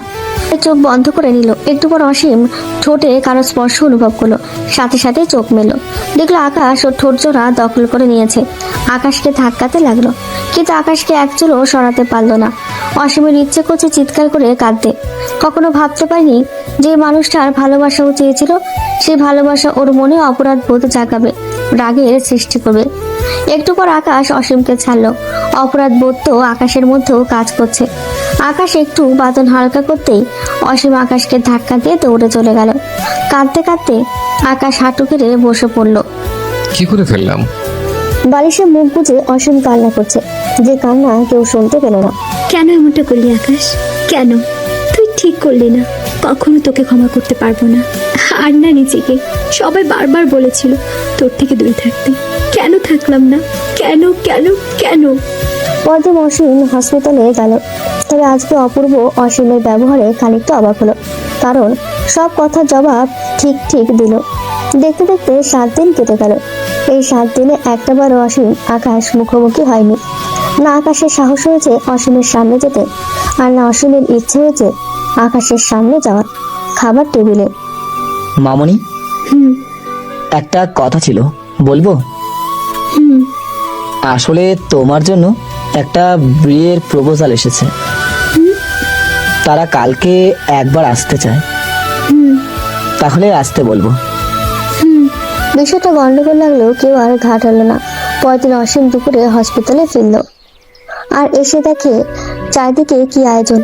চোখ বন্ধ করে নিল। একটু পর অসীম ঠোঁটে কারো স্পর্শ অনুভব করলো। সাথে সাথে চোখ মেলো, দেখলো আকাশ ওর ঠোঁট জোড়া দখল করে নিয়েছে। আকাশকে ধাক্কাতে লাগলো, কিন্তু আকাশকে এক চুলও সরাতে পারলো না। অসীমের ইচ্ছে করছে চিৎকার করে কাঁদতে। কখনো ভাবতে পারিনি যে মানুষটার ভালোবাসাও চেয়েছিল, সেই ভালোবাসা ওর মনে অপরাধ বোধ জাগাবে, রাগের সৃষ্টি করবে। একটু পর আকাশ অসীমকে ছাড়লো। অপরাধ বোধ তো আকাশের মধ্যেও কাজ করছে। আকাশ একটু বাদন হালকা করতেই অসীম আকাশকে ধাক্কা দিয়ে দৌড়ে চলে গেল। কাঁদতে কাঁদতে আকাশ হাঁটু কেড়ে বসে পড়লো। কি করে ফেললাম? বালিশে মুখ গুজে অসীম কান্না করছে, যে কান্না কেউ শুনতে পেল না। কেন এমনটা করলি আকাশ? কেন? তুই ঠিক করলি না। কখনো তোকে ক্ষমা করতে পারবো না। আর না নিজেকে। সবাই বারবার বলেছিল তোর থেকে দূরে থাকতে, কেন থাকলাম না? কেন কেন কেন? পরদিন অসীম হসপিটালে গেল। তবে আজকে অপূর্ব অসীমের ব্যবহারে খানিকটা অবাক হলো, কারণ সব কথার জবাব ঠিক ঠিক দিল। দেখতে দেখতে 7 দিন কেটে গেল। এই 7 দিনে একটাবারও অসীম আকাশ মুখোমুখি হয়নি। না আকাশের সাহস হয়েছে অসীমের সামনে যেতে, আর না অসীমের ইচ্ছে হয়েছে আকাশের সামনে যাওয়ার। খাবার টেবিলে মামনি, একটা কথা ছিল, বলবো? আসলে তোমার জন্য একটা বিয়ের প্রপোজাল এসেছে। তারা কালকে একবার আসতে চায়, তাহলে আসতে বলবো। বিষয়টা গন্ডগোল লাগলেও কেউ আর ঘাট হলো না। পরদিন অসীম দুপুরে হসপিটালে ফিরল, আর এসে দেখে চারিদিকে কি আয়োজন।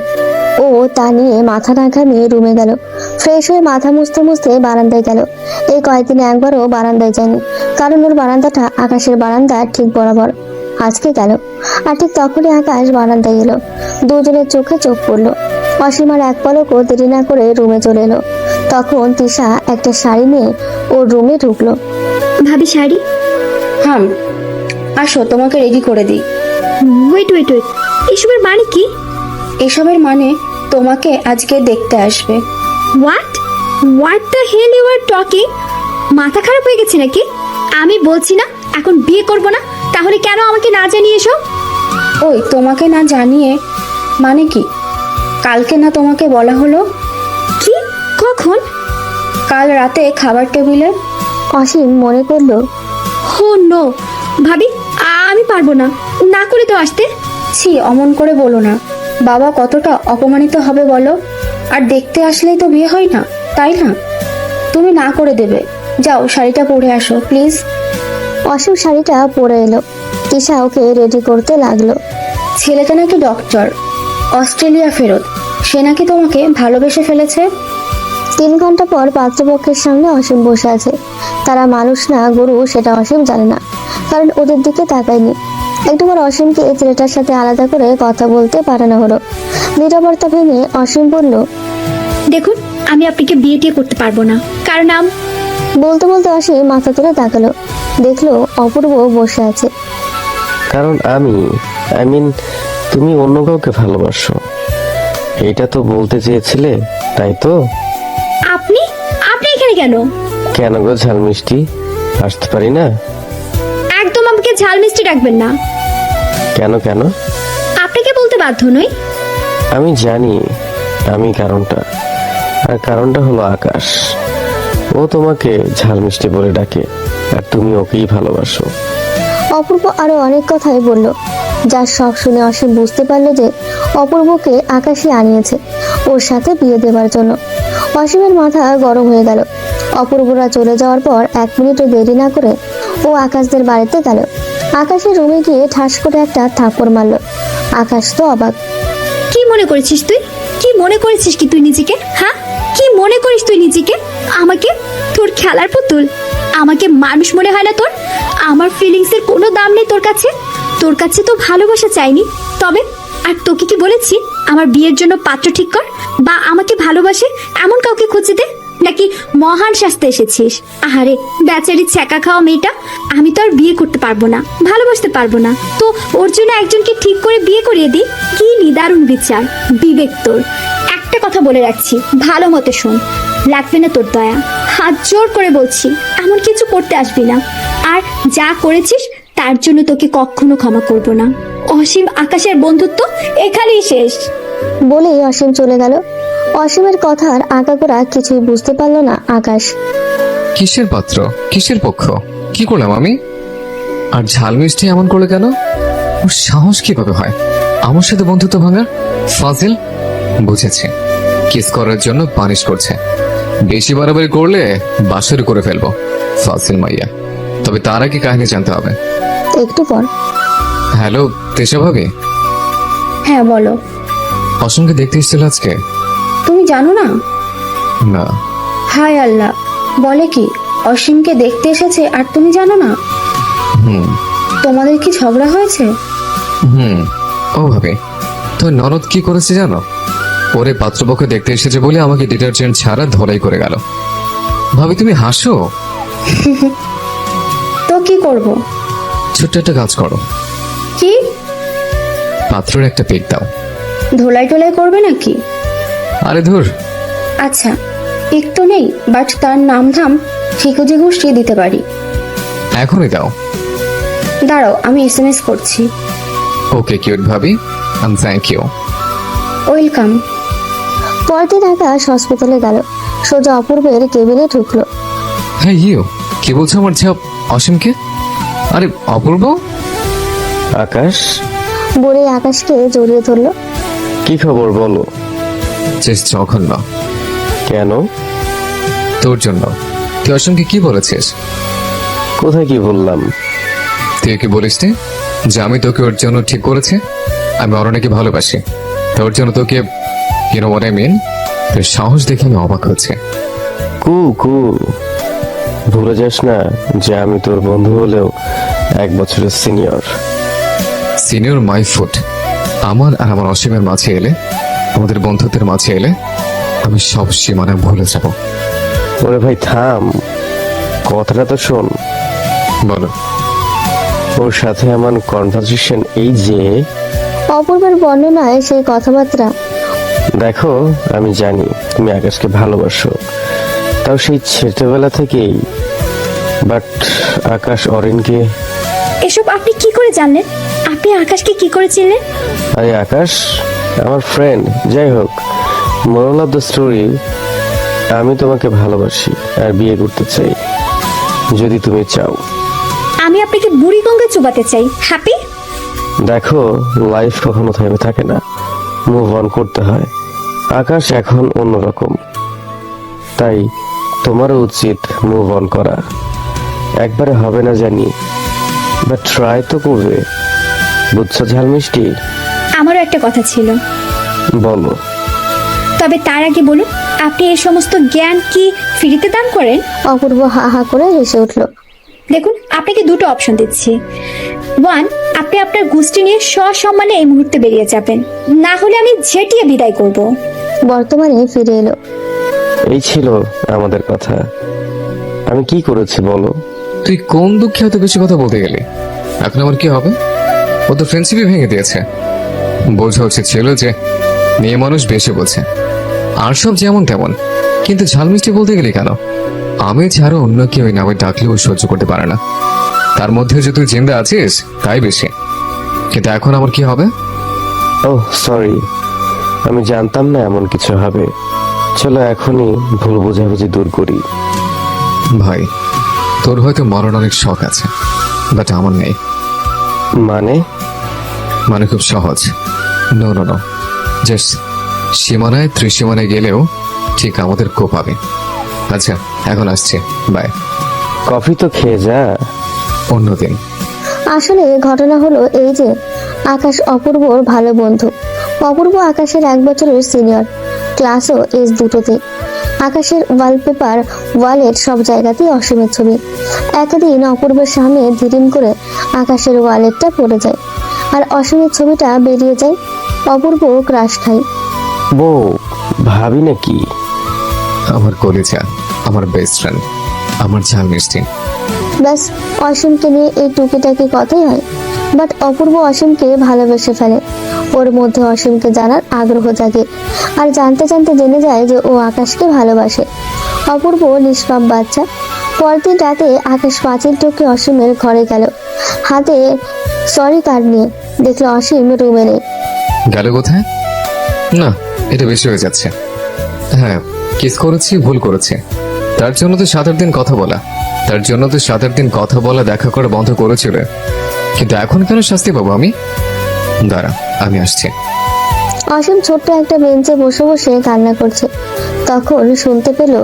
ও তা নিয়ে মাথা না ঘামিয়ে রুমে গেল। ফ্রেশ হয়ে মাথা মুছতে মুছতে বারান্দায় গেল। এই কয়েকদিনে একবারও বারান্দায় যায়নি, কারণ ওর বারান্দাটা আকাশের বারান্দা ঠিক বরাবর। আজকে গেল, আর ঠিক তখনই আকাশ বারান্দায় এলো। দুজনের চোখে চোখ পড়লো। অসীম আর এক পলকও দেরি না করে রুমে চলে এলো। তখন তিশা একটা শাড়ি নিয়ে ওর রুমে ঢুকলো। ভাবি শাড়ি? হ্যাঁ, আসো তোমাকে রেডি করে দিই। ওয়েট ওয়েট ওয়েট, এসবের মানে কি? এসবের মানে তোমাকে আজকে দেখতে আসবে। What what the hell you are talking? মাথা খারাপ হয়ে গেছে নাকি? আমি বলছি না এখন বিয়ে করব না, তাহলে কেন আমাকে না জানিয়ে এসো? ওই তোমাকে না জানিয়ে মানে কি? কালকে না তোমাকে বলা হলো? কি? কখন? কাল রাতে খাবার টেবিলে। অসীম মনে করলো, হো নো ভাবি, আমি পারবো না, না করে তো আসতে। ছি, অমন করে বলো না। বাবা কতটা অপমানিত হবে বলো। আর দেখতে আসলেই তো বিয়ে হয় না, তাই না? তুমি না করে দেবে। যাও শাড়িটা পরে আসো প্লিজ। অসীম শাড়িটা পরে এলো। তিশা ওকে রেডি করতে লাগলো। ছেলেটা নাকি ডক্টর, অস্ট্রেলিয়া ফেরত। সে নাকি তোমাকে ভালোবেসে ফেলেছে। 3 ঘন্টা পর পাত্রপক্ষের সামনে অসীম বসে আছে। তারা মানুষ না গরু সেটা অসীম জানে না, কারণ ওদের দিকে তাকায়নি। একটুবার অসীমকে এই ছেলেটার সাথে আলাদা করে কথা বলতে পারানো হলো। নীরবতা ভেঙে অসীম বলল, দেখুন, আমি আপনাকে বিয়ে টিয়ে করতে পারবো না, কারণ বলতে বলতে অসীম মাথা তুলে তাকালো। দেখলো অপূর্ব বসে আছে। কারণ আই মিন তুমি অন্য কাউকে ভালোবাসো, এটা তো বলতে চেয়েছিলে, তাই তো? আপনি আপনি এখানে কেন? কেন গো ঝাল মিষ্টি, আসতে পারি না? একদম আমাকে ঝাল মিষ্টি ডাকবেন না। কেন কেন? আপনাকে বলতে বাধ্য নই। আমি জানি আমি কারণটা, আর কারণটা হলো আকাশ। ও তোমাকে ঝাল মিষ্টি বলে ডাকে, আর তুমি ওকেই ভালোবাসো। অপূর্ব আরো অনেক কথাই বলল, যার সব শুনে অসীম বুঝতে পারলো যে অপূর্বকে আকাশই আনিয়েছে ওর সাথে বিয়ে দেওয়ার জন্য। অসীমের মাথা গরম হয়ে গেল। অপূর্বরা চলে যাওয়ার পর 1 মিনিটও দেরি না করে ও আকাশদের বাড়িতে গেল। আকাশের রুমে গিয়ে ঠাস করে একটা থাপ্পড় মারলো। আকাশ তো অবাক। কি মনে করেছিস তুই? কি মনে করেছিস কি তুই নিজেকে? হ্যাঁ, কি মনে করিস তুই নিজেকে? আমাকে তোর খেলার পুতুল? আমাকে মানুষ মনে হয় না তোর? আমার ফিলিংসের কোনো দাম নেই তোর কাছে? তোর কাছে তো ভালোবাসা চাইনি, তবে আর তোকে কি বলেছি আমার বিয়ের জন্য পাত্র ঠিক কর, বা আমাকে ভালোবাসে এমন কাউকে খুঁজে দে, নাকি মহান শাস্তে এসেছিস? আহারে বেচারি ছ্যাঁকা খাওয়া মেয়েটা, আমি তো আর বিয়ে করতে পারবো না, ভালোবাসতে পারবো না, তো ওর জন্য একজনকে ঠিক করে বিয়ে করিয়ে দিই। কি নিদারুণ বিচার, বিবেক তোর! একটা কথা বলে রাখছি, ভালো মতো শোন, লাগবে না তোর দয়া, হাত জোর করে বলছি, এমন কিছু করতে আসবি না। আর যা করেছিস তার জন্য তোকে কখনো ক্ষমা করব না। অসীম আকাশের বন্ধুত্ব এখানেই শেষ। বলেই অসীম চলে গেল। অসীমের কথার আগাগোড়া কিছুই বুঝতে পারলো না আকাশ। কিসের পাত্র, কিসের পক্ষ, কি করলাম আমি? আর ঝাল মিষ্টি এমন করলে কেন? ওর সাহস কিভাবে হয় আমার সাথে বন্ধুত্ব ভাঙা? ফাজিল। বুঝেছি, কিস করার জন্য পানিশ করছে। বেশি বাড়াবাড়ি করলে বাসর করে ফেলবো। ফাজিল মাইয়া। তবে তার আগে কাহিনী জানতে হবে। একটু পর। হ্যালো তেশা ভাবি। হ্যাঁ বলো। অসীমকে দেখতে এসেছিল আজকে? তুমি জানো না? না। হায় আল্লাহ, বলে কি অসীমকে দেখতে এসেছে আর তুমি জানো না? তোমাদের কি ঝগড়া হয়েছে? ও ভাবি, তো ননদ কি করেছে জানো? ওরে পাত্রপক্ষ দেখতে এসেছে বলে আমাকে ডিটারজেন্ট ছাড়া ধলাই করে গেল। ভাবি তুমি হাসো। তো কি করব? ছোট্ট একটা কাজ করো। কি? পাত্রের একটা পেট দাও। ধোলাই টোলাই করবে নাকি? আরে ধুর। আচ্ছা, একটু নেই, বাট তার নাম ধাম ঠিকুজি গোষ্ঠী দিতে পারি। এখনই দাও। দাঁড়াও, আমি SMS করছি। ওকে কিউট ভাবি, থ্যাংক ইউ। ওয়েলকাম। পরদিন আকাশ হসপিটালে গেল। সোজা অপূর্বের কেবিনে ঢুকলো। হ্যাঁ ইউ, কি বলছো আমার ঝাপ অসীমকে? আরে অপূর্ব। আকাশ বলে আকাশকে জড়িয়ে ধরলো। কি খবর বলো? চেষ্টা জঘন্য। কেন? তোর জন্য। তুই অসীমকে কি বলেছিস? কোথায় কি বললাম? তুই কি বলিস যে আমি তোকে ওর জন্য ঠিক করেছি? আমি অরণ্যকে ভালোবাসি, তোর জন্য তোকে you know what I mean? তোর সাহস দেখে আমি অবাক হচ্ছে। কু ভুলে যাস না যে আমি তোর বন্ধু হলেও 1 বছরের সিনিয়র। Senior my foot. আমার আর আমার অসীমের মাঝে এলে, আমাদের বন্ধুত্বের মাঝে এলে আমি সব সীমানা ভুলে যাব। ওরে ভাই থাম, কথাটা তো শোন। বলো। ওর সাথে আমার কনভারসেশন এই যে, অপূর্বের বর্ণনায় সেই কথাবার্তা। দেখো আমি জানি তুমি আকাশকে ভালোবাসো, তাও সেই ছোটবেলা থেকেই, বাট আকাশ অরিনকে। এসব আপনি কি করে জানলেন? আপনি আকাশকে কি করে চিনলেন? আরে আকাশ আমার ফ্রেন্ড। যাই হোক, মোরাল অফ দ্য স্টোরি, আমি তোমাকে ভালোবাসি আর বিয়ে করতে চাই, যদি তুমি চাও। আমি আপনাকে বুড়ি গঙ্গা চুবাতে চাই। হ্যাপি? দেখো, লাইফ কখনো থেমে থাকে না, মুভ অন করতে হয়। আকাশ এখন অন্যরকম, তাই তোমারও উচিত মুভ অন করা। একবারে হবে না জানি, বাট ট্রাই তো করবে, বুঝছো ঝাল মিষ্টি? আমারও একটা কথা ছিল। বলো। তবে তার আগে বলুন, আপনি এই সমস্ত জ্ঞান কি ফ্রিতে দান করেন? অপূর্ব হা হা করে হেসে উঠল। দেখুন, আপনাকে দুটো অপশন দিচ্ছি। 1, আপনি আপনার গোষ্ঠী নিয়ে সসম্মানে এই মুহূর্তে বেরিয়ে যাবেন, না হলে আমি ঝেঁটিয়ে বিদায় করব। বর্তমানে ফিরে এলো। এই ছিল আমাদের কথা। আমি কি করেছি বলো? তুই কোন দুঃখে এত বেশি কথা বলতে গেলি? এখন আমার কি হবে? ও তো ফ্রেন্ডশিপই ভেঙে দিয়েছে। বোঝা উচিত ছিল যে মেয়ে মানুষ বেশি বলছে, আর সব যেমন তেমন, কিন্তু ঝাল মিষ্টি বলতে গেলি কেন? আমি ছাড়া অন্য কেউ ওই নামে ডাকলেও সহ্য করতে পারে না। তার মধ্যে যে তুই জিন্দা আছিস তাই বেশি। কিন্তু এখন আমার কি হবে? ওহ সরি, আমি জানতাম না এমন কিছু হবে। চলো এখনই ভুল বোঝাবুঝি দূর করি। ভাই, তোর হয়তো মরণ অনেক শখ আছে, বাট আমার নেই। মানে খুব সহজ। নো নো নো, জাস্ট সীমানায় ত্রিসীমানায় গেলেও ঠিক আমাদের কোপাবে। আচ্ছা এখন আসছে, বাই। কফি তো খেয়ে যা, অন্যদিন। আসলে ঘটনা হলো এই যে, আকাশ অপূর্বর ভালো বন্ধু। অপূর্ব আকাশের 1 বছরের সিনিয়র, ক্লাসও এজ দুটোতে। আকাশের ওয়ালপেপার, ওয়ালের সব জায়গাতেই অসীমের ছবি। একদিন অপূর্বের সামনে ধীরিম করে আকাশের ওয়ালেটটা পড়ে যায়, আর অসীমের ছবিটা বেরিয়ে যায়। অপূর্ব ক্রাশ খায়। বউ ভাবি নাকি? আমার কলিজা, আমার বেস্ট ফ্রেন্ড, আমার ঝাল মিষ্টি। ব্যাস, অসীমকে নিয়ে এই টুকিটাকি কথাই হয়। বাট অপূর্ব অসীমকে ভালোবেসে ফেলে। ওর মধ্যে অসীমকে জানার আগ্রহ জাগে, আর জানতে জানতে জেনে যায় যে ও আকাশকে ভালোবাসে। অপূর্ব নিষ্পাপ বাচ্চা। পরদিন রাতে আকাশ পাঁচিল টপকে অসীমের ঘরে গেল, হাতে সরি কার্ড নিয়ে। দেখলো অসীম রুমে নেই। গেল কোথায়? না, এটা বেশি হয়ে যাচ্ছে। হ্যাঁ, কিস করেছি, ভুল করেছি। তার জন্য তো 7-8 দিন কথা বলা, দেখা করে বন্ধ করেছিল। কিন্তু এখন কেন শাস্তি পাবো আমি? দাঁড়া, আমি আসছি। অসীম ছোট্ট একটা বেঞ্চে বসে বসে কান্না করছে। তখন শুনতে পেল,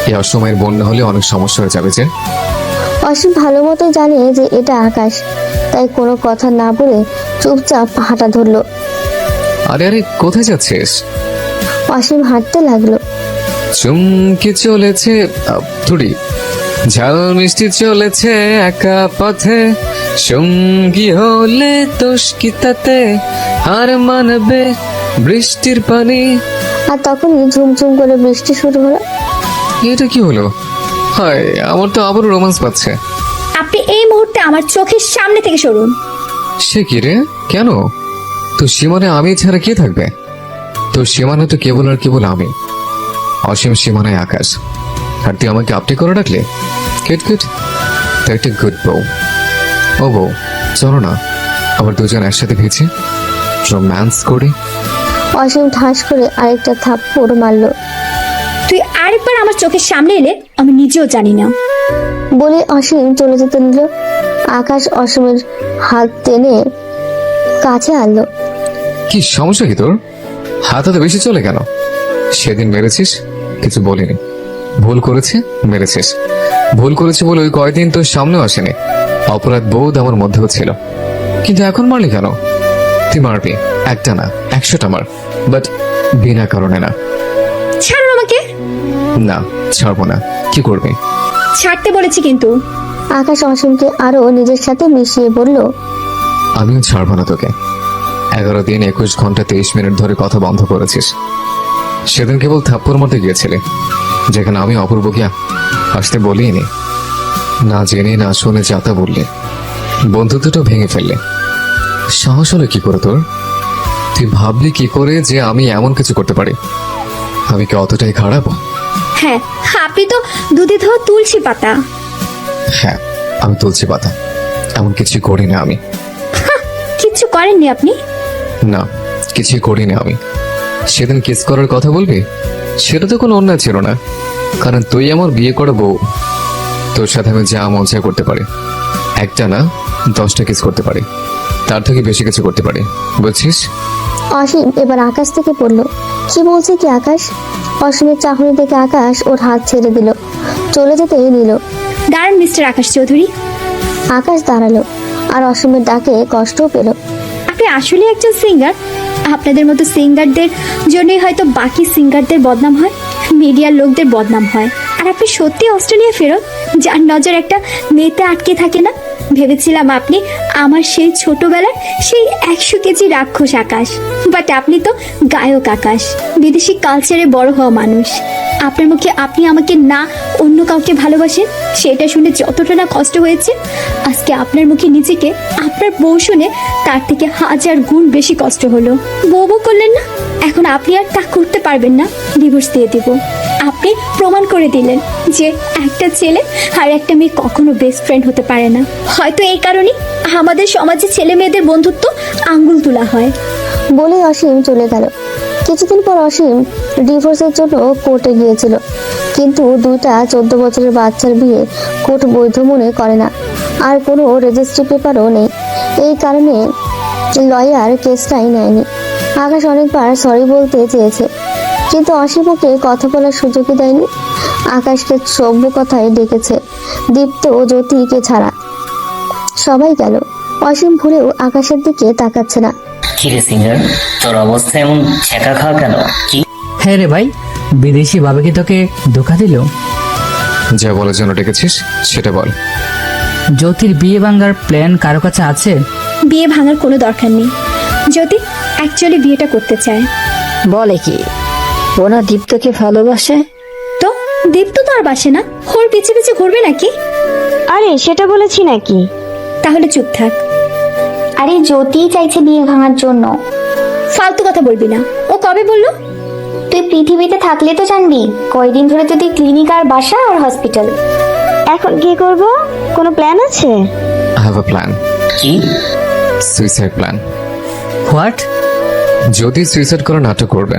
এই অসময়ের বন্যা হলে অনেক সমস্যা হয়ে যাবে যে। অসীম ভালো মতো জানে যে এটা আকাশ, তাই কোনো কথা না বলে চুপচাপ হাঁটা ধরলো। আরে আরে, কোথায় যাচ্ছিস? অসীম হাঁটতে লাগলো। চুমকি চলেছে থুড়ি, ঝাল মিষ্টি চলেছে একা পথে, সঙ্গী হলে দোষ কি তাতে, হার মানবে বৃষ্টির পানি। আর তখনই ঝুমঝুম করে বৃষ্টি শুরু হলো। এটা কি হলো? হায়, আমার তো আবারও রোমান্স পাচ্ছে। আপনি এই মুহূর্তে আমার চোখের সামনে থেকে সরুন। সে কি রে? কেন? তোর সীমানে আমি ছাড়া কে থাকবে? তোর সীমানে তো কেবল আর কেবল আমি। অসীম সীমানায় আকাশ, আর তুই আমাকে আপনি করে ডাকলে? গুড গুড, তো একটা গুড বউ। ও বউ, চলো না আবার দুজন একসাথে ভিজে রোম্যান্স করি। অসীম ঠাস করে আরেকটা থাপ্পড় মারলো। তুই আরেকবার আমার চোখের সামনে এলে আমি নিজেও জানি না। বলে অসীম চলে যেতে নিল। আকাশ অসীমের হাত টেনে কাছে আনলো। কি সমস্যা কি তোর? হাত হাতে বেশি চলে কেন? সেদিন মেরেছিস, কিছু বলিনি। ভুল করেছে, মেরেছিস। ভুল করেছে বলে ওই কয়দিন তোর সামনেও আসেনি। অপরাধ বোধ আমার মধ্যেও ছিল, কিন্তু এখন মারলি কেন? তুই মারবি, একটা না 100টা মার, বাট বিনা কারণে না। ছাড়ুন আমাকে। না, ছাড়বো না। কি করবে? ছাড়তে বলেছি কিন্তু। আকাশ অসীমকে আরো নিজের সাথে মিশিয়ে বলল, আমিও ছাড়বো না তোকে। 11 দিন 21 ঘন্টা 23 মিনিট ধরে কথা বন্ধ করেছিস। সেদিন কেবল থাপ্পড় মারতে গিয়েছিলি, যেখানে আমি অপূর্বকে আসতে বলিনি। না জেনে না শুনে যাতা বললে, বন্ধুত্বটা ভেঙে ফেললে। সাহস হলো কি করে তোর? তুই ভাবলি কি করে যে আমি এমন কিছু করতে পারি? আমি কি অতটাই খারাপ? হ্যাঁ, আপনি তো দুধে ধোয়া তুলসী পাতা। হ্যাঁ, আমি তুলছি পাতা। এমন কিছু করি না আমি। কিচ্ছু করেননি আপনি? না, কিছুই করি না আমি। সেদিন কিস করার কথা বলবি, সেটা তো কোনো অন্যায় ছিল না, কারণ তুই আমার বিয়ে করা বউ। তোর সাথে আমি যা মন চায় করতে পারি। একটা না, 10টা কিস করতে পারি, তার থেকে বেশি কিছু করতে পারি, বুঝছিস? অসীম এবার আকাশ থেকে পড়ল। কি বলছে কি আকাশ? অসীমের চাহনি দেখে আকাশ ওর হাত ছেড়ে দিল, চলে যেতে নিল। দাঁড়ান মিস্টার আকাশ চৌধুরী। আকাশ দাঁড়ালো আর অসীমের ডাকে কষ্টও পেল। আপনি আসলে একজন সিঙ্গার। আপনাদের মতো সিঙ্গারদের জন্যই হয়তো বাকি সিঙ্গারদের বদনাম হয়, মিডিয়ার লোকদের বদনাম হয়। আর আপনি সত্যি অস্ট্রেলিয়া ফেরত, যার নজর একটা মেয়েতে আটকে থাকে না। ভেবেছিলাম আপনি আমার সেই ছোটবেলার সেই 100 কেজি রাক্ষস আকাশ, বাট আপনি তো গায়ক আকাশ, বিদেশি কালচারে বড় হওয়া মানুষ। আপনার মুখে আপনি আমাকে না অন্য কাউকে ভালোবাসেন সেটা শুনে যতটা না কষ্ট হয়েছে, আজকে আপনার মুখে নিজেকে আপনার বউ শুনে তার থেকে 1000 গুণ বেশি কষ্ট হলো। বউ বউ করলেন না, এখন আপনি আর তা করতে পারবেন না, ডিভোর্স দিয়ে দিব। আপনি প্রমাণ করে দিলেন যে একটা ছেলে আর একটা মেয়ে কখনো বেস্ট ফ্রেন্ড হতে পারে না। হয়তো এই কারণেই আমাদের সমাজে ছেলে মেয়েদের বন্ধুত্ব আঙ্গুল তোলা হয়। বলে অসীম চলে গেল। কিছুদিন পর অসীম ডিভোর্সের জন্য কোর্টে গিয়েছিল, কিন্তু 2টা 14 বছরের বাচ্চার বিয়ে কোর্ট বৈধ মনে করে না, আর কোনো রেজিস্ট্রি পেপারও নেই। এই কারণে লয়ার কেসটাই নেয়নি। আকাশ অনেকবার সরি বলতে চেয়েছে, কিন্তু অসীম ওকে কথা বলার সুযোগই দেয়নি। আকাশকে সভ্য কথায় ডেকেছে, দীপ্ত ও জ্যোতিকে ছাড়া। সবাই গেল, অসীম ভুলেও আকাশের দিকে তাকাচ্ছে না। কিরে সিঙ্গার, তোর অবস্থা এমন ছেঁকা খাওয়া কেন? কি? হ্যাঁ রে ভাই, বিদেশি বাবা কি তোকে ধোকা দিল? যা বলার জন্য ডেকেছিস সেটা বল। জ্যোতির বিয়ে ভাঙার প্ল্যান কারো কাছে আছে? বিয়ে ভাঙার কোনো দরকার নেই। যদি অ্যাকচুয়ালি বিয়েটা করতে চায়। বলে কি ওনা দীপ্তকে ভালোবাসে? তো দীপ্ত তো আর বাসে না, ওর পিছে পিছে ঘুরবে নাকি? আরে সেটা বলেছি নাকি? তাহলে চুপ থাক। আরে জ্যোতি চাইছে বিয়ে ভাঙার জন্য। ফালতু কথা বলবি না। ও কবে বললো? তুই পৃথিবীতে থাকলে তো জানবি কয়দিন ধরে তো তুই ক্লিনিক আর বাসা আর হসপিটাল। এখন কি করব? কোনো প্ল্যান আছে? I have a plan. কি? Suicide plan. হোয়াট? যদি সুইসাইড করে নাটক করবে,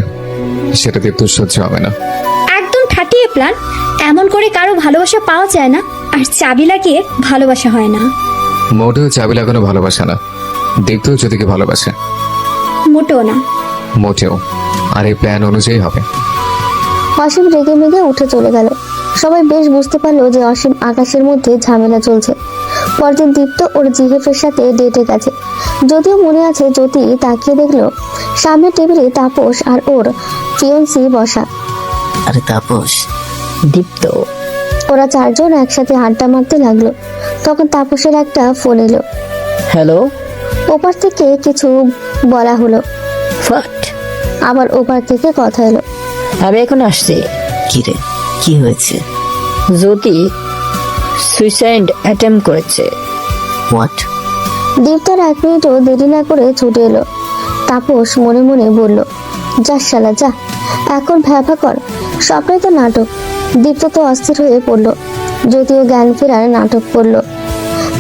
সেটা দীপ্ত সহ্য হবে না। একদম ঠাটিয়ে প্ল্যান। এমন করে কারো ভালোবাসা পাওয়া যায় না, আর চাবি লাগিয়ে ভালোবাসা হয় না। মোটেও চাবি লাগানো ভালোবাসা না। দীপ্ত জ্যোতিকে ভালোবাসে। মোটেও না। মোটেও। আর এই প্ল্যান অনুযায়ী হবে। অসীম রেগে মেগে উঠে চলে গেল। সবাই বেশ বুঝতে পারলো যে অসীম আকাশের মধ্যে ঝামেলা চলছে। পরদিন দীপ্ত ওর জিহেফের সাথে ডেটে গেছে। যদিও মনে আছে, জ্যোতি তাকিয়ে দেখলো সামনের টেবিলে তাপস আর ওর ফিয়ন্সি বসা। আরে তাপস, দীপ্ত। ওরা 4 জন একসাথে আড্ডা মারতে লাগলো। তখন তাপসের একটা ফোন এলো। হ্যালো। ওপার থেকে কিছু বলা হলো, হোয়াট? আবার ওপার থেকে কথা এলো। আমি এখন আসছি। কি রে, কি হয়েছে? জ্যোতি সুইসাইড অ্যাটেম্প করেছে। হোয়াট? দীপ্তর 1 মিনিটও দেরি না করে ছুটে এলো। তাপস মনে মনে বলল, যা শালা যা, এখন ভ্যাভা কর, সবটাই তো নাটক। দীপ্ত তো অস্থির হয়ে পড়লো, যদিও জ্ঞান ফেরার নাটক করলো।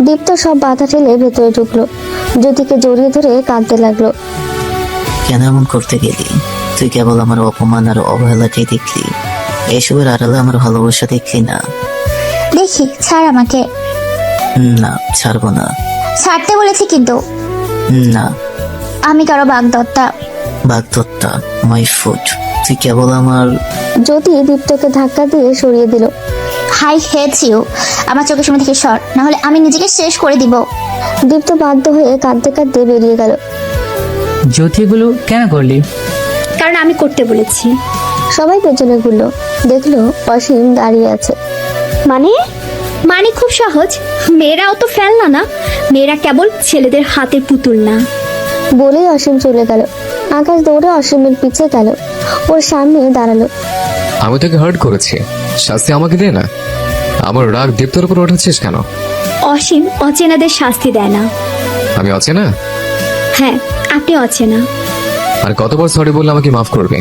দীপ্ত সব বাধা ঠেলে ভেতরে ঢুকলো, জ্যোতিকে জড়িয়ে ধরে কাঁদতে লাগলো। কেন এমন করতে গেলি? তুই কেবল আমার অপমান আর অবহেলাকেই দেখলি, এসবের আড়ালে আমার ভালোবাসা দেখলি না। দেখি ছাড় আমাকে। না, ছাড়বো না। ছাড়তে বলেছি কিন্তু। না। আমি কারো বাগদত্তা। বাগদত্তা? My foot. তুই কেবল আমার। জ্যোতি দীপ্তকে ধাক্কা দিয়ে সরিয়ে দিল। He hates you. আমার চোখের সামনে থেকে সর, না হলে আমি নিজেকে শেষ করে দিব। দীপ্ত বাধ্য হয়ে কাঁদতে কাঁদতে বেরিয়ে গেল। জ্যোতিগুলো কেন করলি? কারণ আমি করতে বলেছি। সবাই পেছনে ঘুরলো, দেখলো অসীম দাঁড়িয়ে আছে। মানে মানে খুব সহজ, মেয়েরাও তো ফেলনা না, মেয়েরা কেবল ছেলেদের হাতের পুতুল না। বলেই অসীম চলে গেল। আকাশ দৌড়ে অসীমের পিছে গেল, ওর সামনে দাঁড়ালো। আমি তোকে হার্ট করেছি, শাস্তি আমাকে দে না। আমার রাগ দীপ্তর উপর ওঠাচ্ছিস কেন? অসীম অচেনাদের শাস্তি দেয় না। আমি অচেনা? হ্যাঁ, আপনি অচেনা। আর কতবার সরি বললে আমাকে মাফ করবে?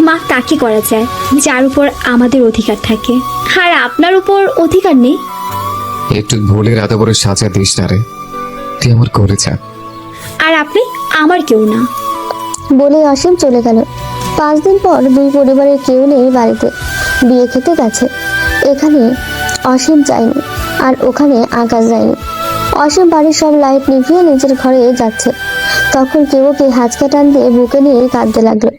মা তাকে করা যায় যার উপর আমাদের অধিকার থাকে, আর আপনার উপর অধিকার নেই। একটু ভুলের এত বড় সাজা দিস না রে, তুই আমার করে যা। আর আপনি আমার কেউ না। বলে অসীম চলে গেল। 5 দিন পর দুই পরিবারের কেউ নেই বাড়িতে, বিয়ে খেতে গেছে। এখানে অসীম যায়নি, আর ওখানে আকাশ যায়নি। অসীম বাড়ির সব লাইট নিভিয়ে নিজের ঘরে যাচ্ছে, তখন কেউ ওকে হাঁচকা টান দিয়ে বুকে নিয়ে কাঁদতে লাগলো।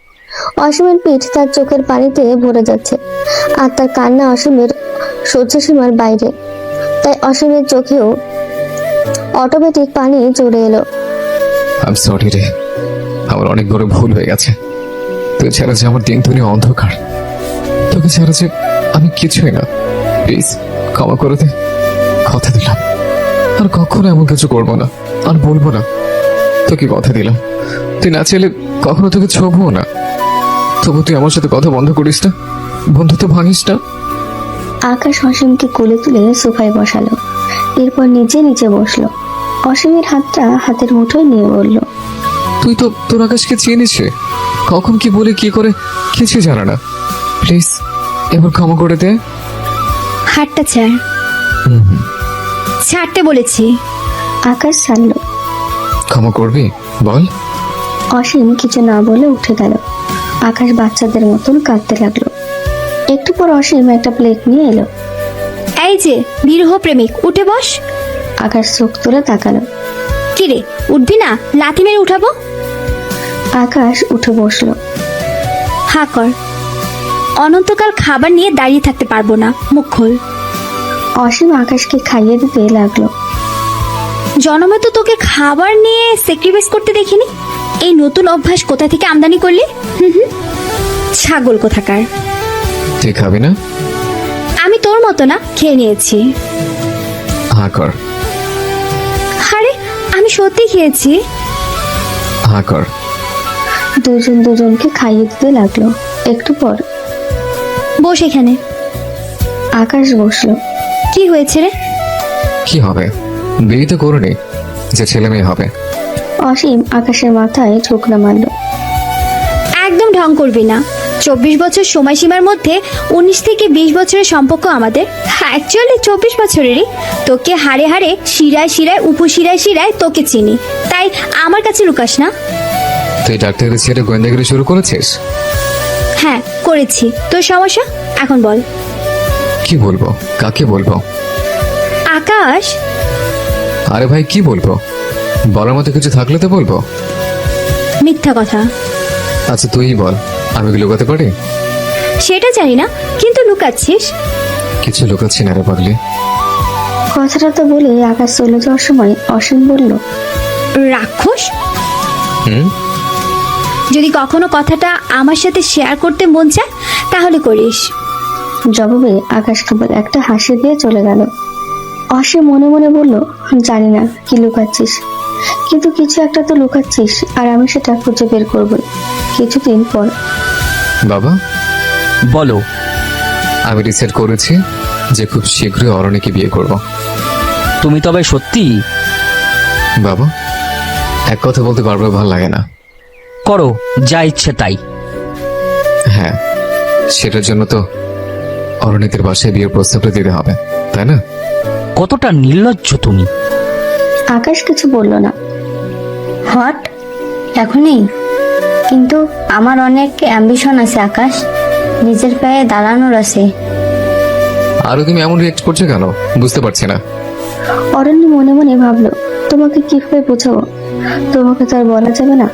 অসীমের পিঠ তার চোখের পানিতে ভরে যাচ্ছে, আর তার কান্না অসীমের সহ্য সীমার বাইরে। তাই অসীমের চোখেও অটোমেটিক পানি চড়ে এলো। আই সরি রে, আমার অনেক বড় ভুল হয়ে গেছে। তুই ছাড়া যে আমার দিন দুনিয়া অন্ধকার, তোকে ছাড়া যে আমি কিছুই না। প্লিজ ক্ষমা করে দে, কথা দিলাম আর কখনো এমন কিছু করবো না, আর বলবো না। তোকে কথা দিলাম, তুই না চাইলে কখনো তোকে ছোবও না। তবু তুই আমার সাথে কথা বন্ধ করিস না, বন্ধুত্ব ভাঙিস না। আকাশ অসীমকে কোলে তুলে সোফায় বসালো, এরপর নিচে নিচে বসলো। অসীমের হাতটা হাতের মুঠোয় নিয়ে বলল, তুই তো তোর আকাশকে চিনিস, কখন কি বলে কি করে কিছু জানা না। প্লিজ এবার ক্ষমা করে দে। হাতটা ছাড়। ছাড়তে বলেছি। আকাশ ছাড়লো। ক্ষমা করবি বল। অসীম কিছু না বলে উঠে গেল। আকাশ বাচ্চাদের মতন কাঁদতে লাগলো। একটু পর অসীম একটা প্লেট নিয়ে এলো। এই যে বিরহ প্রেমিক, উঠে বস। আকাশ চোখ তুলে তাকালো। কিরে, উঠবি না? লাথি মেরে উঠাবো। আকাশ উঠে বসলো। হা কর। অনন্তকাল খাবার নিয়ে দাঁড়িয়ে থাকতে পারবো না, মুখ খোল। অসীম আকাশকে খাইয়ে দিতে লাগলো। জন্মে তো তোকে খাবার নিয়ে স্যাক্রিফাইস করতে দেখিনি। এই নতুন অভ্যাস কোথা থেকে আমদানি করলি? ছাগল কোথাকার। তুই খাবি না? আমি তোর মতো না, খেয়ে নিয়েছি। হা কর। আরে আমি সত্যি খেয়েছি। হা কর। দুজন দুজনকে খাইয়ে দিতে লাগলো। একটু পর বস এখানে। আকাশ বসলো। কি হয়েছে রে? কি হবে? বিয়ে তো করিনি যে ছেলে মেয়ে হবে। অসীম আকাশের মাথায় ঠোকরা মারলো। একদম ঢং করবি না। 24 বছর সময়সীমার মধ্যে 19 থেকে 20 বছরের সম্পর্ক আমাদের। অ্যাকচুয়ালি 24 বছরেরই। তোকে হাড়ে হাড়ে, শিরায় শিরায়, উপশিরায় শিরায় তোকে চিনি, তাই আমার কাছে লুকাস না। তুই ডাক্তারের ছেড়ে গোয়েন্দাগিরি শুরু করেছিস? হ্যাঁ করেছি। তোর সমস্যা এখন বল। কি বলবো, কাকে বলবো? আকাশ। আরে ভাই কি বলবো, বলার মতো কিছু থাকলে তো বলবো। মিথ্যা কথা। আচ্ছা তুই বল, আমি কি লুকাতে পারি? সেটা জানি না, কিন্তু লুকাচ্ছিস। কিছু লুকাচ্ছি না রে পাগলি। কথাটা তো বলে আকাশ চলে যাওয়ার সময় অসীম বলল, রাক্ষস। হুম, যদি কখনো কথাটা আমার সাথে শেয়ার করতে মন চায় তাহলে করিস। জবাবে আকাশ কেবল একটা হাসি দিয়ে চলে গেল। অসীম মনে মনে বলল, জানি না কি লুকাচ্ছিস, কিন্তু কিছু একটা তো লুকাচ্ছিস, আর আমি সেটা খুঁজে বের করবই। কিছুদিন পর। বাবা বলো। আমি ডিসাইড করেছি যে খুব শীঘ্রই অরণ্যকে বিয়ে করব। তুমি তবে সত্যি? বাবা এক কথা বলতে বারবার ভালো লাগে না। করো যা ইচ্ছে তাই। হ্যাঁ, সেটার জন্য তো অরণ্যের বাসায় বিয়ের প্রস্তাবটা দিতে হবে, তাই না? কতটা নির্লজ্জ তুমি। আকাশ কিছু বলল না। হট এখনই? কিন্তু আমার অনেক অ্যাম্বিশন আছে আকাশ, নিজের পায়ে দাঁড়ানোর আছে। আরো তুমি এমন রিয়েক্ট করছো কেন বুঝতে পারছি না। অরণ্য মনে মনে ভাবলো, তোমাকে কিভাবে বোঝাবো? তোমাকে তো আর বলা যাবে না।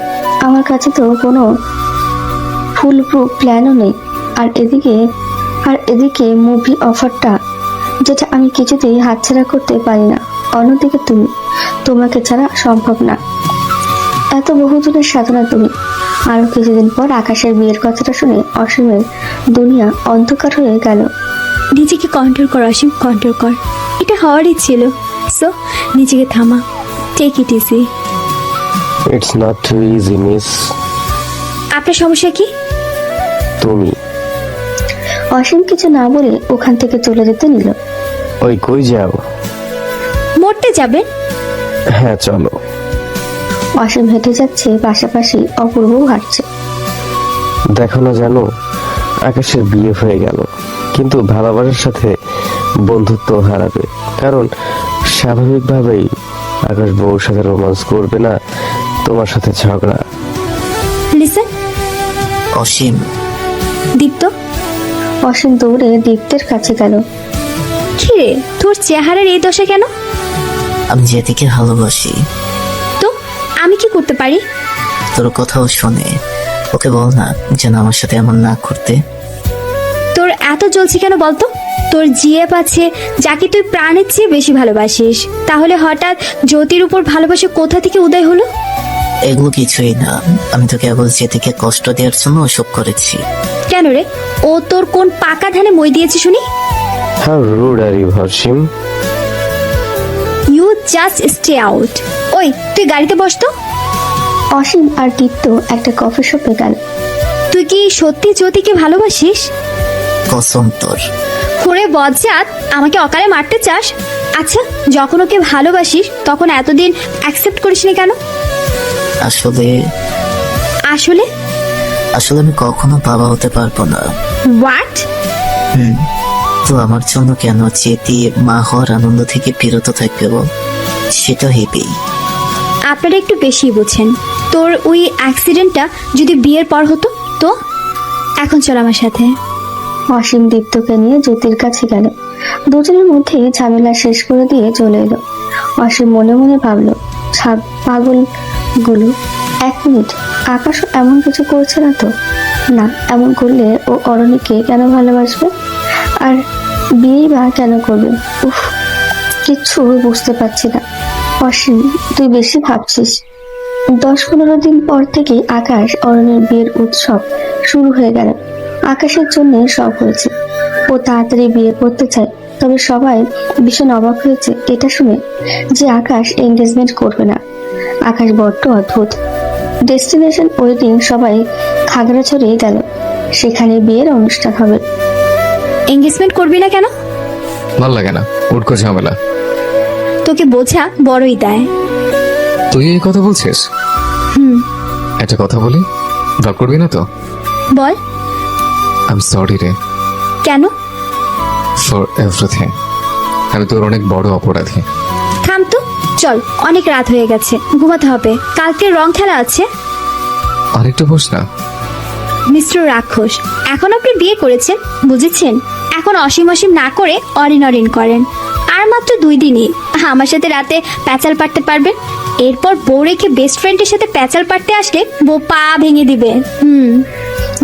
আমার কাছে তো কোনো ফুল প্রুফ প্ল্যানও নেই। আর এদিকে মুভি অফারটা, যেটা আমি কিছুতেই হাতছাড়া করতে পারি না। অন্যদিকে তোমাকে ছাড়া সম্ভব না। এত বহুদিনের সাধনা তুমি, আরো কিছুদিন পর আকাশের বিয়ের কথাটা শুনে অসীমের দুনিয়া অন্ধকার হয়ে গেল। নিজেকে কন্ট্রোল কর অসীম, কন্ট্রোল কর। এটা হওয়ারই ছিল। সো নিজেকে থামা, take it easy. It's not too easy miss. আপনার সমস্যা কি? তুমি অসীম কিছু না বলে ওখান থেকে চলে যেতে নিল। ওই কই যাও? মরতে যাবেন? হ্যাঁ চলো। অসীম হেঁটে যাচ্ছে, পাশাপাশি অপূর্বও হাঁটছে। দেখো না, জানো আকাশের বিয়ে হয়ে গেল, কিন্তু ভালোবাসার সাথে বন্ধুত্ব হারাবে। কারণ স্বাভাবিকভাবেই আকাশ বউর সাথে রোমান্স করবে না, তোমার সাথে ঝগড়া। লিসেন অসীম, দীপ্ত। অসীম দৌড়ে দীপ্তের কাছে গেল। কি রে, তোর চেহারার এই দশা কেন? আমি যেদিকে ভালোবাসি। তো আমি কি করতে পারি? তোর কথাও শোনে, ওকে বল না যেন আমার সাথে এমন না করতে। তোর এত জ্বলছে কেন বলতো? তোর জিএফ আছে যাকে তুই প্রাণের চেয়ে বেশি ভালোবাসিস, তাহলে হঠাৎ জ্যোতির উপর ভালোবাসা কোথা থেকে উদয় হলো? এগুলো কিছুই না, আমি তো কেবল যেদিকে কষ্ট দেওয়ার জন্য ওসব করেছি। কেন রে, ও তোর কোন পাকা ধানে মই দিয়েছে শুনি? How rude are you Harshim. You just stay out. ওই তুই গাড়িতে বস তো। অসীম আর দীপ্ত একটা কফি শপে গেল। তুই কি সত্যি জ্যোতিকে ভালোবাসিস? কসম তোর। ওরে বজ্জাত, আমাকে অকালে মারতে চাস? আচ্ছা, যখন ওকে ভালোবাসিস তখন এতদিন অ্যাকসেপ্ট করিসনি কেন? আসলে আসলে আসলে আমি কখনো বাবা হতে পারবো না। হোয়াট? তো আমার জন্য কেন চেতি মা হওয়ার আনন্দ থেকে বিরত থাকবে বল? সেটা হেবেই। আপনারা একটু বেশি বুঝেন। তোর ওই অ্যাক্সিডেন্টটা যদি বিয়ের পর হতো তো? এখন চল আমার সাথে। অসীম দীপ্তকে নিয়ে জ্যোতির কাছে গেল। দুজনের মধ্যে ঝামেলা শেষ করে দিয়ে চলে এলো। অসীম মনে মনে ভাবলো, পাগল গুলো, 1 মিনিট, আকাশও এমন কিছু করছে না তো? না, এমন করলে ও অরণিকে কেন ভালোবাসবে, আর বিয়ে বা কেন করবে? উফ, কিচ্ছু বুঝতে পারছি না। অসীম, তুই বেশি ভাবছিস। 10-15 দিন পর থেকে আকাশ অরণের বিয়ের উৎসব শুরু হয়ে গেল। আকাশের জন্য সব হয়েছে, ও তাড়াতাড়ি বিয়ে করতে চায়। তবে সবাই ভীষণ অবাক হয়েছে এটা শুনে যে আকাশ এঙ্গেজমেন্ট করবে না। আকাশ বড্ড অদ্ভুত। ডেস্টিনেশন ওয়েডিং সবাই খাগড়াছড়ি গেল, সেখানে বিয়ের অনুষ্ঠান হবে। এঙ্গেজমেন্ট করবি না কেন? ভাল লাগে না, উটকো ঝামেলা। তোকে বোঝা বড়ই দেয়। তুই এই কথা বলছিস? একটা কথা বলি, রাগ করবি না তো? বল। আই এম সরি রে, কেন? For everything. আমি তোর অনেক বড় অপরাধী। থাম তো, চল, অনেক রাত হয়ে গেছে, ঘুমাতে হবে, কালকে রং খেলা আছে। আরেকটা বস না। মিস্টার রাক্ষস, এখন আপনি বিয়ে করেছেন, বুঝেছেন? এখন অসীম অসীম না করে অরিন অরিন করেন। আর মাত্র 2 দিনই আমার সাথে রাতে প্যাচাল পাড়তে পারবেন। এরপর বউ রেখে বেস্ট ফ্রেন্ডের সাথে প্যাচাল পাড়তে আসলে বউ পা ভেঙে দিবে।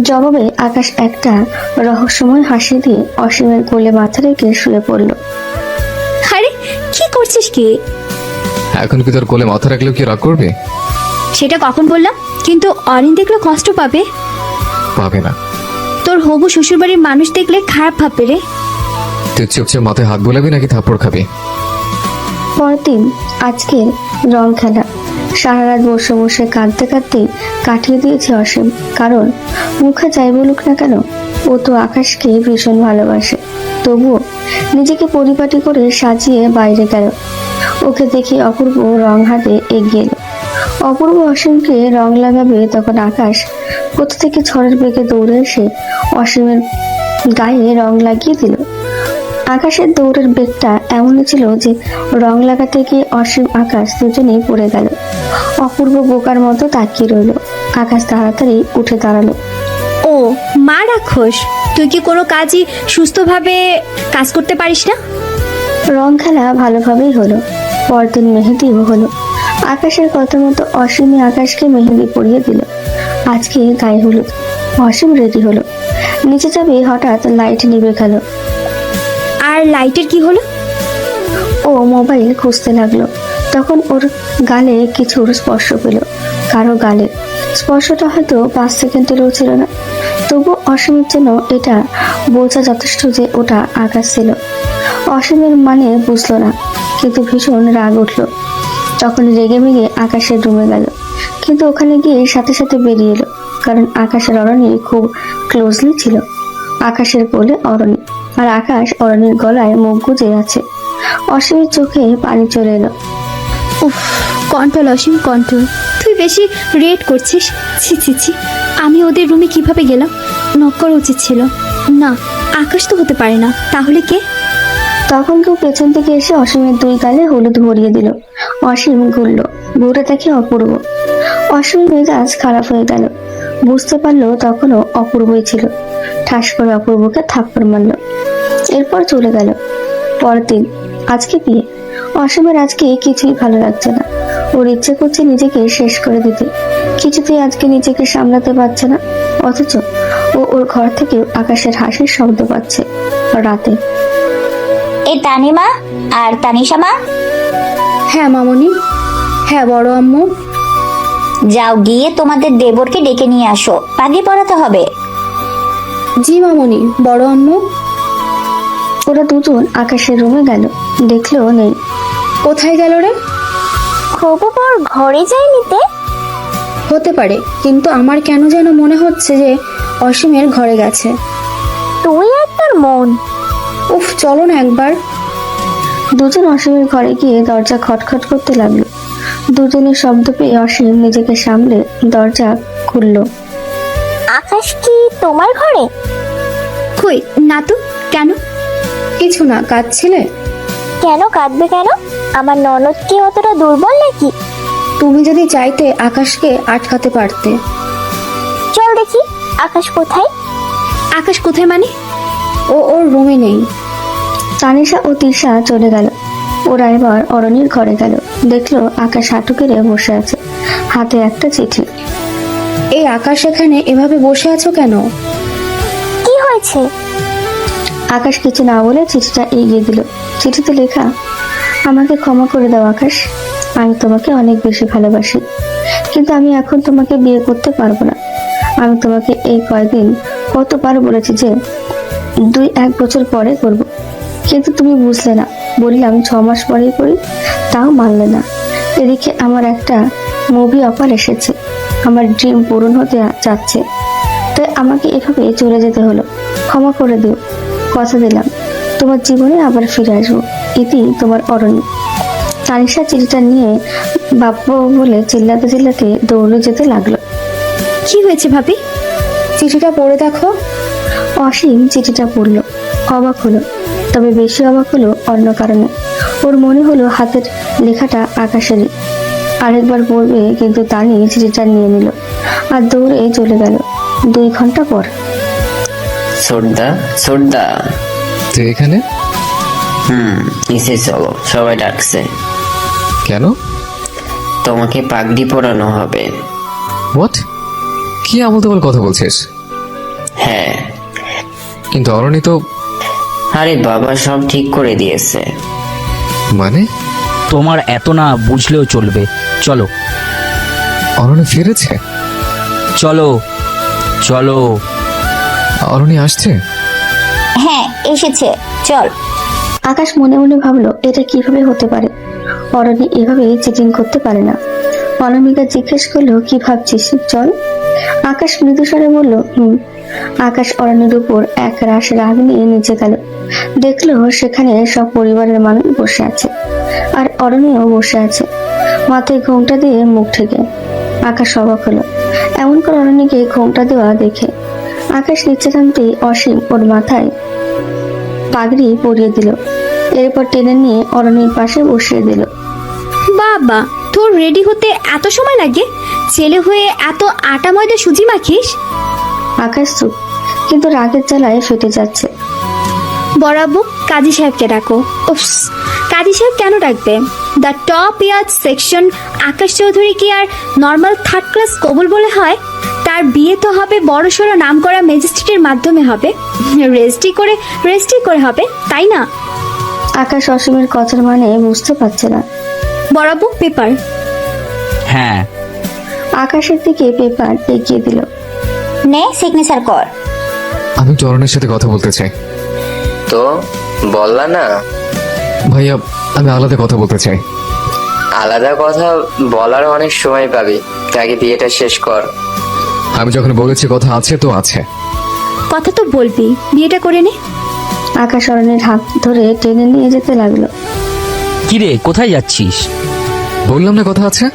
জবাবে আকাশ একটা রহস্যময় হাসি দিয়ে অসীমের কোলে মাথা রেখে শুয়ে পড়ল। আরে কি করছিস কি? এখন কি তোর কোলে মাথা রাখলেও কি রাগ করবে? সেটা কখন বললাম? কিন্তু অরিন দেখলে কষ্ট পাবে। পাবে না। তোর হবু শ্বশুরবাড়ির মানুষ দেখলে খারাপ ভাববে রে। তুই চুপচাপ মাথায় হাত বোলাবি নাকি থাপ্পড় খাবি? পরদিন আজকের রং খেলা। সারা রাত বসে বসে কাঁদতে কাঁদতেই কাটিয়ে দিয়েছে অসীম। কারণ মুখে যাই বলুক না কেন, ও তো আকাশকে ভীষণ ভালোবাসে। তবুও নিজেকে পরিপাটি করে সাজিয়ে বাইরে গেল। ওকে দেখে অপূর্ব রং হাতে এগিয়ে এলো। অপূর্ব অসীমকে রং লাগাবে, তখন আকাশ কোথা থেকে ঝড়ের বেগে দৌড়ে এসে অসীমের গায়ে রং লাগিয়ে দিল। আকাশের দৌড়ের বেগটা এমনই ছিল যে রং লাগাতে গিয়ে অসীম আকাশ দুজনেই পড়ে গেল। অপূর্ব বোকার মতো তাকিয়ে রইল। আকাশ তাড়াতাড়ি উঠে দাঁড়ালো। ও মা রাক্ষস, তুই কি কোনো কাজই সুস্থভাবে কাজ করতে পারিস না? রং খেলা ভালোভাবেই হলো। পরদিন মেহেদিও হলো। আকাশের কথা মতো অসীমই আকাশকে মেহেদি পরিয়ে দিল। আজকে গায়ে হলুদ। অসীম রেডি হলো। নিচে যাবে, হঠাৎ লাইট নিভে গেল। আর লাইটের কি হলো? ও মোবাইল খুঁজতে লাগলো। তখন ওর গালে কিছুর স্পর্শ পেল, কারো গালে। স্পর্শটা হয়তো 5 সেকেন্ডেরও ছিল না, তবু অসীমের জন্য এটা বোঝা যথেষ্ট যে ওটা আকাশ ছিল। অসীমের মানে বুঝলো না, কিন্তু ভীষণ রাগ উঠলো। তখন রেগে মেগে আকাশের রুমে গেল, কিন্তু ওখানে গিয়ে সাথে সাথে বেরিয়ে এলো, কারণ আকাশের অরণি খুব ক্লোজলি ছিল। আকাশের কোলে অরণি, আর আকাশ অরণির গলায় মুখ গুজে আছে। অসীমের চোখে পানি চলে এলো। উফ, কন্ট্রোল অসীম, কন্ট্রোল। তুই বেশি রেড করছিস। ছি ছি ছি, আমি ওদের রুমে কিভাবে গেলাম? নক করা উচিত ছিল। না, আকাশ তো হতে পারে না, তাহলে কে? তখন কেউ পেছন থেকে এসে অসীমের 2 গালে হলুদ ভরিয়ে দিল। অসীম ঘুরল, ঘুরে দেখে অপূর্ব। অসীমের মেজাজ খারাপ হয়ে গেল, বুঝতে পারলো তখনও অপূর্বই ছিল। ঠাস করে অপূর্বকে থাপ্পড় মারল, এরপর চলে গেল। পরের দিন, আজকে বিয়ে। অসীমের আজকে কিছুই ভালো লাগছে না। ওর ইচ্ছে করছে নিজেকে শেষ করে দিতে, কিছুতেই আজকে নিজেকে সামলাতে পারছে না। অথচ ও ওর ঘর থেকে আকাশের হাসির শব্দ পাচ্ছে রাতে। এই তানিমা আর তানিশা মা, হ্যাঁ মামনি। হ্যাঁ বড় আম্মু। যাও গিয়ে তোমাদের দেবরকে ডেকে নিয়ে আসো, পাগড়ি পরাতে হবে। জি মামনি, বড় আম্মু। ওরা দুজন আকাশের রুমে গেল, দেখলো নেই। কোথায় গেল রে? হবু বর ঘরে যায় নিতে। হতে পারে, কিন্তু আমার কেন যেন মনে হচ্ছে যে অসীমের ঘরে গেছে। তুই আর তোর মন। উফ, চলো না একবার। দুজন অসীমের ঘরে গিয়ে দরজা খটখট করতে লাগলো। দুজনের শব্দ পেয়ে অসীম নিজেকে সামলে দরজা খুললো। আকাশ কি তোমার ঘরে? কই না তো, কেন? কিছু না, কাঁদছিলে? কেন কাঁদবে কেন? আমার ননদ কি অতটা দুর্বল নাকি? তুমি যদি চাইতে আকাশকে আটকাতে পারতে। চল দেখি আকাশ কোথায়। আকাশ কোথায় মানে? ও ওর রুমে নেই। তানিশা ও তিশা চলে গেল। ওরা এবার অরণির ঘরে গেল, দেখলো আকাশ হাঁটু কেড়ে বসে আছে, হাতে একটা চিঠি। এই আকাশ এখানে এভাবে বসে আছো কেন? কি হয়েছে? আকাশ কিছু না বলে চিঠিটা এগিয়ে দিল। চিঠিতে লেখা, আমাকে ক্ষমা করে দাও আকাশ, আমি তোমাকে অনেক বেশি ভালোবাসি, কিন্তু আমি এখন তোমাকে বিয়ে করতে পারবো না। আমি তোমাকে এই কয়দিন কতবার বলেছি যে 2-1 বছর পরে করব, কিন্তু তুমি বুঝলে না। বললাম 6 মাস পরেই করি, তাও মানলে না। এদিকে আমার একটা মুভি অফার এসেছে, আমার ড্রিম পূরণ হতে যাচ্ছে, তাই আমাকে এভাবে চলে যেতে হলো। ক্ষমা করে দিও, কথা দিলাম তোমার জীবনে আবার ফিরে আসবো। ইতি তোমার অরণ্য। তানিশা চিঠিটা নিয়ে বাপ্পা বলে চিল্লাতে চিল্লাতে দৌড়ে যেতে লাগলো। কি হয়েছে ভাবি? চিঠিটা পড়ে দেখো। অসীম চিঠিটা পড়লো, অবাক হলো, তবে বেশি অবাক হলো অন্য কারণে। ওর মনে হলো হাতের লেখাটা আকাশেরই। আরেকবার পড়বে, কিন্তু তানি চিঠিটা নিয়ে নিল আর দৌড়ে চলে গেল। 2 ঘন্টা পর। সোডা সোডা, তুই এখানে? নিচে চলো, সবাই ডাকছে। কেন? তোমাকে পাগড়ি পরানো হবে। হোয়াট? কি আমল তোমার কথা বলছিস? হ্যাঁ। কিন্তু অরণি তো। আরে বাবা, সব ঠিক করে দিয়েছে। মানে? তোমার এত না বুঝলেও চলবে, চলো। অরণি ফিরেছে? চলো চলো। অরণি আসছে? হ্যাঁ এসেছে, চল। আকাশ মনে মনে ভাবলো, এটা কিভাবে হতে পারে? অরণি এভাবে চিটিং করতে পারে না। অনামিকা জিজ্ঞেস করলো, কি ভাবছিস? চল। আকাশ মৃদুস্বরে বলল, আকাশ অরণ্যের উপর এক রাশ রাগ নিয়ে নিচে গেল। দেখলো সেখানে সব পরিবারের মানুষ বসে আছে, আর অরণ্যও বসে আছে, মাথায় ঘোমটা দিয়ে মুখ ঢেকে। আকাশ অবাক হলো এমন করে অরণ্যকে ঘোমটা দেওয়া দেখে। আকাশ নিচে নামতেই অসীম ওর মাথায় পাগড়ি পরিয়ে দিল, এরপর টেনে নিয়ে অরণ্যের পাশে বসিয়ে দিল। বাবা, তোর রেডি হতে এত সময় লাগে? ছেলে হয়ে এত আটা ময়দা সুজি মাখিস? আকাশ চুপ, কিন্তু রাগের জ্বালায় ফেটে যাচ্ছে। বরাবু, কাজী সাহেবকে ডাকো। উফস, কাজী সাহেব কেন ডাকবে? The top yard section Akash Chowdhury কি আর নর্মাল 3rd ক্লাস কবুল বলে হয়? তার বিয়ে তো হবে বড়সড় নাম করা ম্যাজিস্ট্রেটের মাধ্যমে হবে, রেজিস্ট্রি করে হবে, তাই না? আকাশ অসীমের কথার মানে বুঝতে পারছে না। বরাবু, পেপার। হ্যাঁ। আকাশের দিকে পেপার এগিয়ে দিল। নে সিগনেচার কর। আমি টরনের সাথে কথা বলতে চাই। তো বললা না? ভাইয়া, আমি আলাদা কথা বলতে চাই। আলাদা কথা বলার অনেক সময় পাবি, আগে বিয়েটা শেষ কর। আমি যখন বলেছি কথা আছে তো আছে। কথা তো বলবি, বিয়েটা করে নে। আকাশ অরণ্যের হাত ধরে টেনে নিয়ে যেতে লাগলো। কিরে, কোথায় যাচ্ছিস? বললাম না কথা আছে।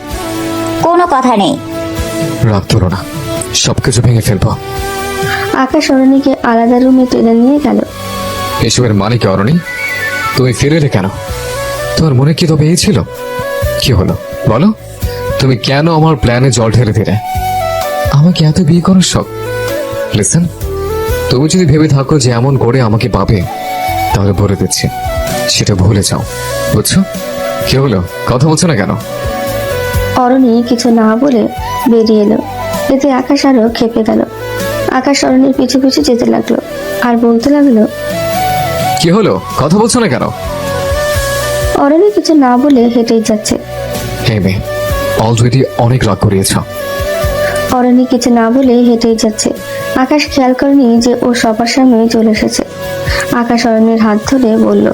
কোনো কথা নেই। রাগ তোলো না, সবকিছু ভেঙে ফেলবো। আকাশ অরণ্যকে আলাদা রুমে টেনে নিয়ে গেল। এসবের মানে কি অরণি? তুমি ফিরে এলে কেন? তোমার মনে কি তবে এই ছিল? কি হলো বলো? তুমি কেন আমার প্ল্যানে জল ঢেলে দিলে? আমাকে এত বিয়ে করার শখ? লিসেন, তুমি যদি ভেবে থাকো যে এমন করে আমাকে পাবে, তাহলে বলে দিচ্ছি সেটা ভুলে যাও, বুঝছো? কি হলো, কথা বলছো না কেন? অরণি কিছু না বলে বেরিয়ে এলো। এতে আকাশ আরো খেপে গেল। আকাশ অরণ্যের পিছু পিছু যেতে লাগলো আর বলতে লাগলো, কি হলো, কথা বলছো না কেন? অরণি কিছু না বলে হেঁটেই যাচ্ছে। হে মেয়ে, অলরেডি অনেক রাগ করিয়েছ। অরণি কিছু না বলে হেঁটেই যাচ্ছে। আকাশ খেয়াল করেনি যে ও সবার সামনে চলে এসেছে। আকাশ অরণ্যের হাত ধরে বলল,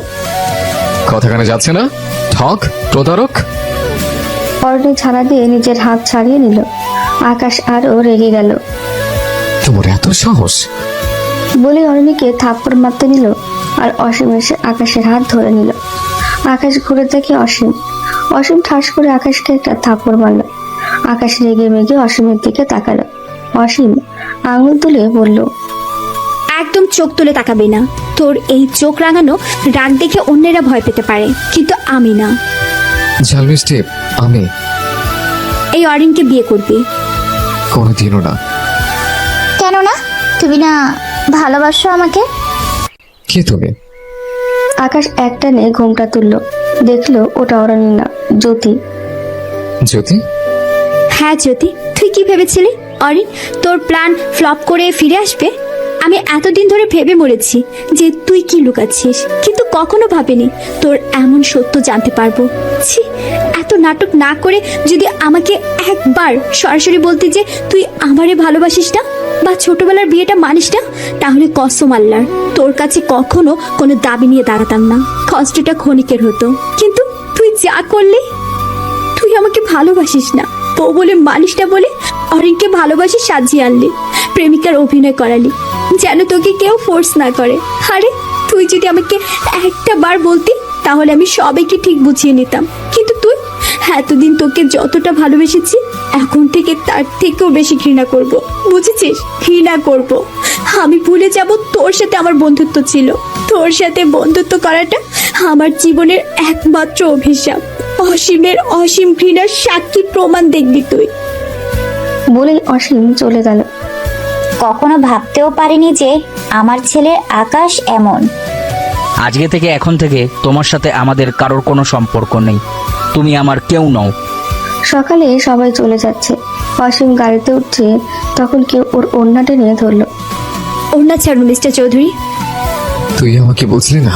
কথা কানে যাচ্ছে না? ঠক, প্রতারক। অরণি ছাড়া দিয়ে নিজের হাত ছাড়িয়ে নিল। আকাশ আরো রেগে গেল। তোমার এত সাহস! বলে অরণিকে থাপ্পড় মারতে নিল আর অসীম এসে আকাশের হাত ধরে নিল। আকাশ ঘুরে দেখে অসীম। অসীম ঠাস করে আকাশকে একটা থাপ্পড় মারল। আকাশ রেগে মেগে অসীমের দিকে তাকালো। অসীম আঙুল তুলে বলল, একদম চোখ তুলে তাকাবি না। তোর এই চোখ রাঙানো রাগ দেখে অন্যেরা ভয় পেতে পারে, কিন্তু আমি না। ঝালমিষ্টি, আমি এই অরিনকে বিয়ে করবি? কোনোদিনও না। কেন না? তুমি না ভালোবাসো আমাকে? কে তুমি? আকাশ একটানে ঘোমটা তুলল। দেখলো ওটা অরণি না, জ্যোতি। জ্যোতি? হ্যাঁ জ্যোতি, তুই কি ভেবেছিলি অরিন তোর প্ল্যান ফ্লপ করে ফিরে আসবে? আমি এতদিন ধরে ভেবে মরেছি যে তুই কি লুকাচ্ছিস, কিন্তু কখনো ভাবিনি তোর এমন সত্য জানতে পারবো। ছি, এত নাটক না করে যদি আমাকে একবার সরাসরি বলতে যে তুই আমারে ভালোবাসিস না বা ছোটবেলার বিয়েটা মানিস না, তাহলে কসম আল্লাহর তোর কাছে কখনো কোনো দাবি নিয়ে দাঁড়াতাম না। কষ্টটা ক্ষণিকের হতো, কিন্তু তুই যা করলি, তুই আমাকে ভালোবাসিস না, বউ বলে মানিস না বলে অরিনকে ভালোবাসি সাজিয়ে আনলি, প্রেমিকার অভিনয় করালি যেন তোকে কেউ ফোর্স না করে। আরে তুই যদি আমাকে একটা বার বলতি তাহলে আমি সবাইকে ঠিক বুঝিয়ে নিতাম, কিন্তু তুই এতদিন তোকে যতটা ভালোবেসেছি এখন থেকে তার থেকেও বেশি ঘৃণা করব, বুঝেছিস? ঘৃণা করব। আমি ভুলে যাব তোর সাথে আমার বন্ধুত্ব ছিল। তোর সাথে বন্ধুত্ব করাটা আমার জীবনের একমাত্র অভিশাপ। অসীমের অসীম ঘৃণার সাক্ষী প্রমাণ দেখবি তুই। বলেই অসীম চলে গেল। কখনো ভাবতেও পারিনি যে আমার ছেলে আকাশ এমন। আজকে থেকে এখন থেকে তোমার সাথে আমাদের কারোর কোনো সম্পর্ক নেই। তুমি আমার কেউ নও। সকালে সবাই চলে যাচ্ছে। অসীম গাড়িতে উঠছে, তখন কেউ ওর ওড়না টেনে ধরলো। ওড়না ছাড়ুন মিস্টার চৌধুরী। তুই আমাকে বুঝলি না?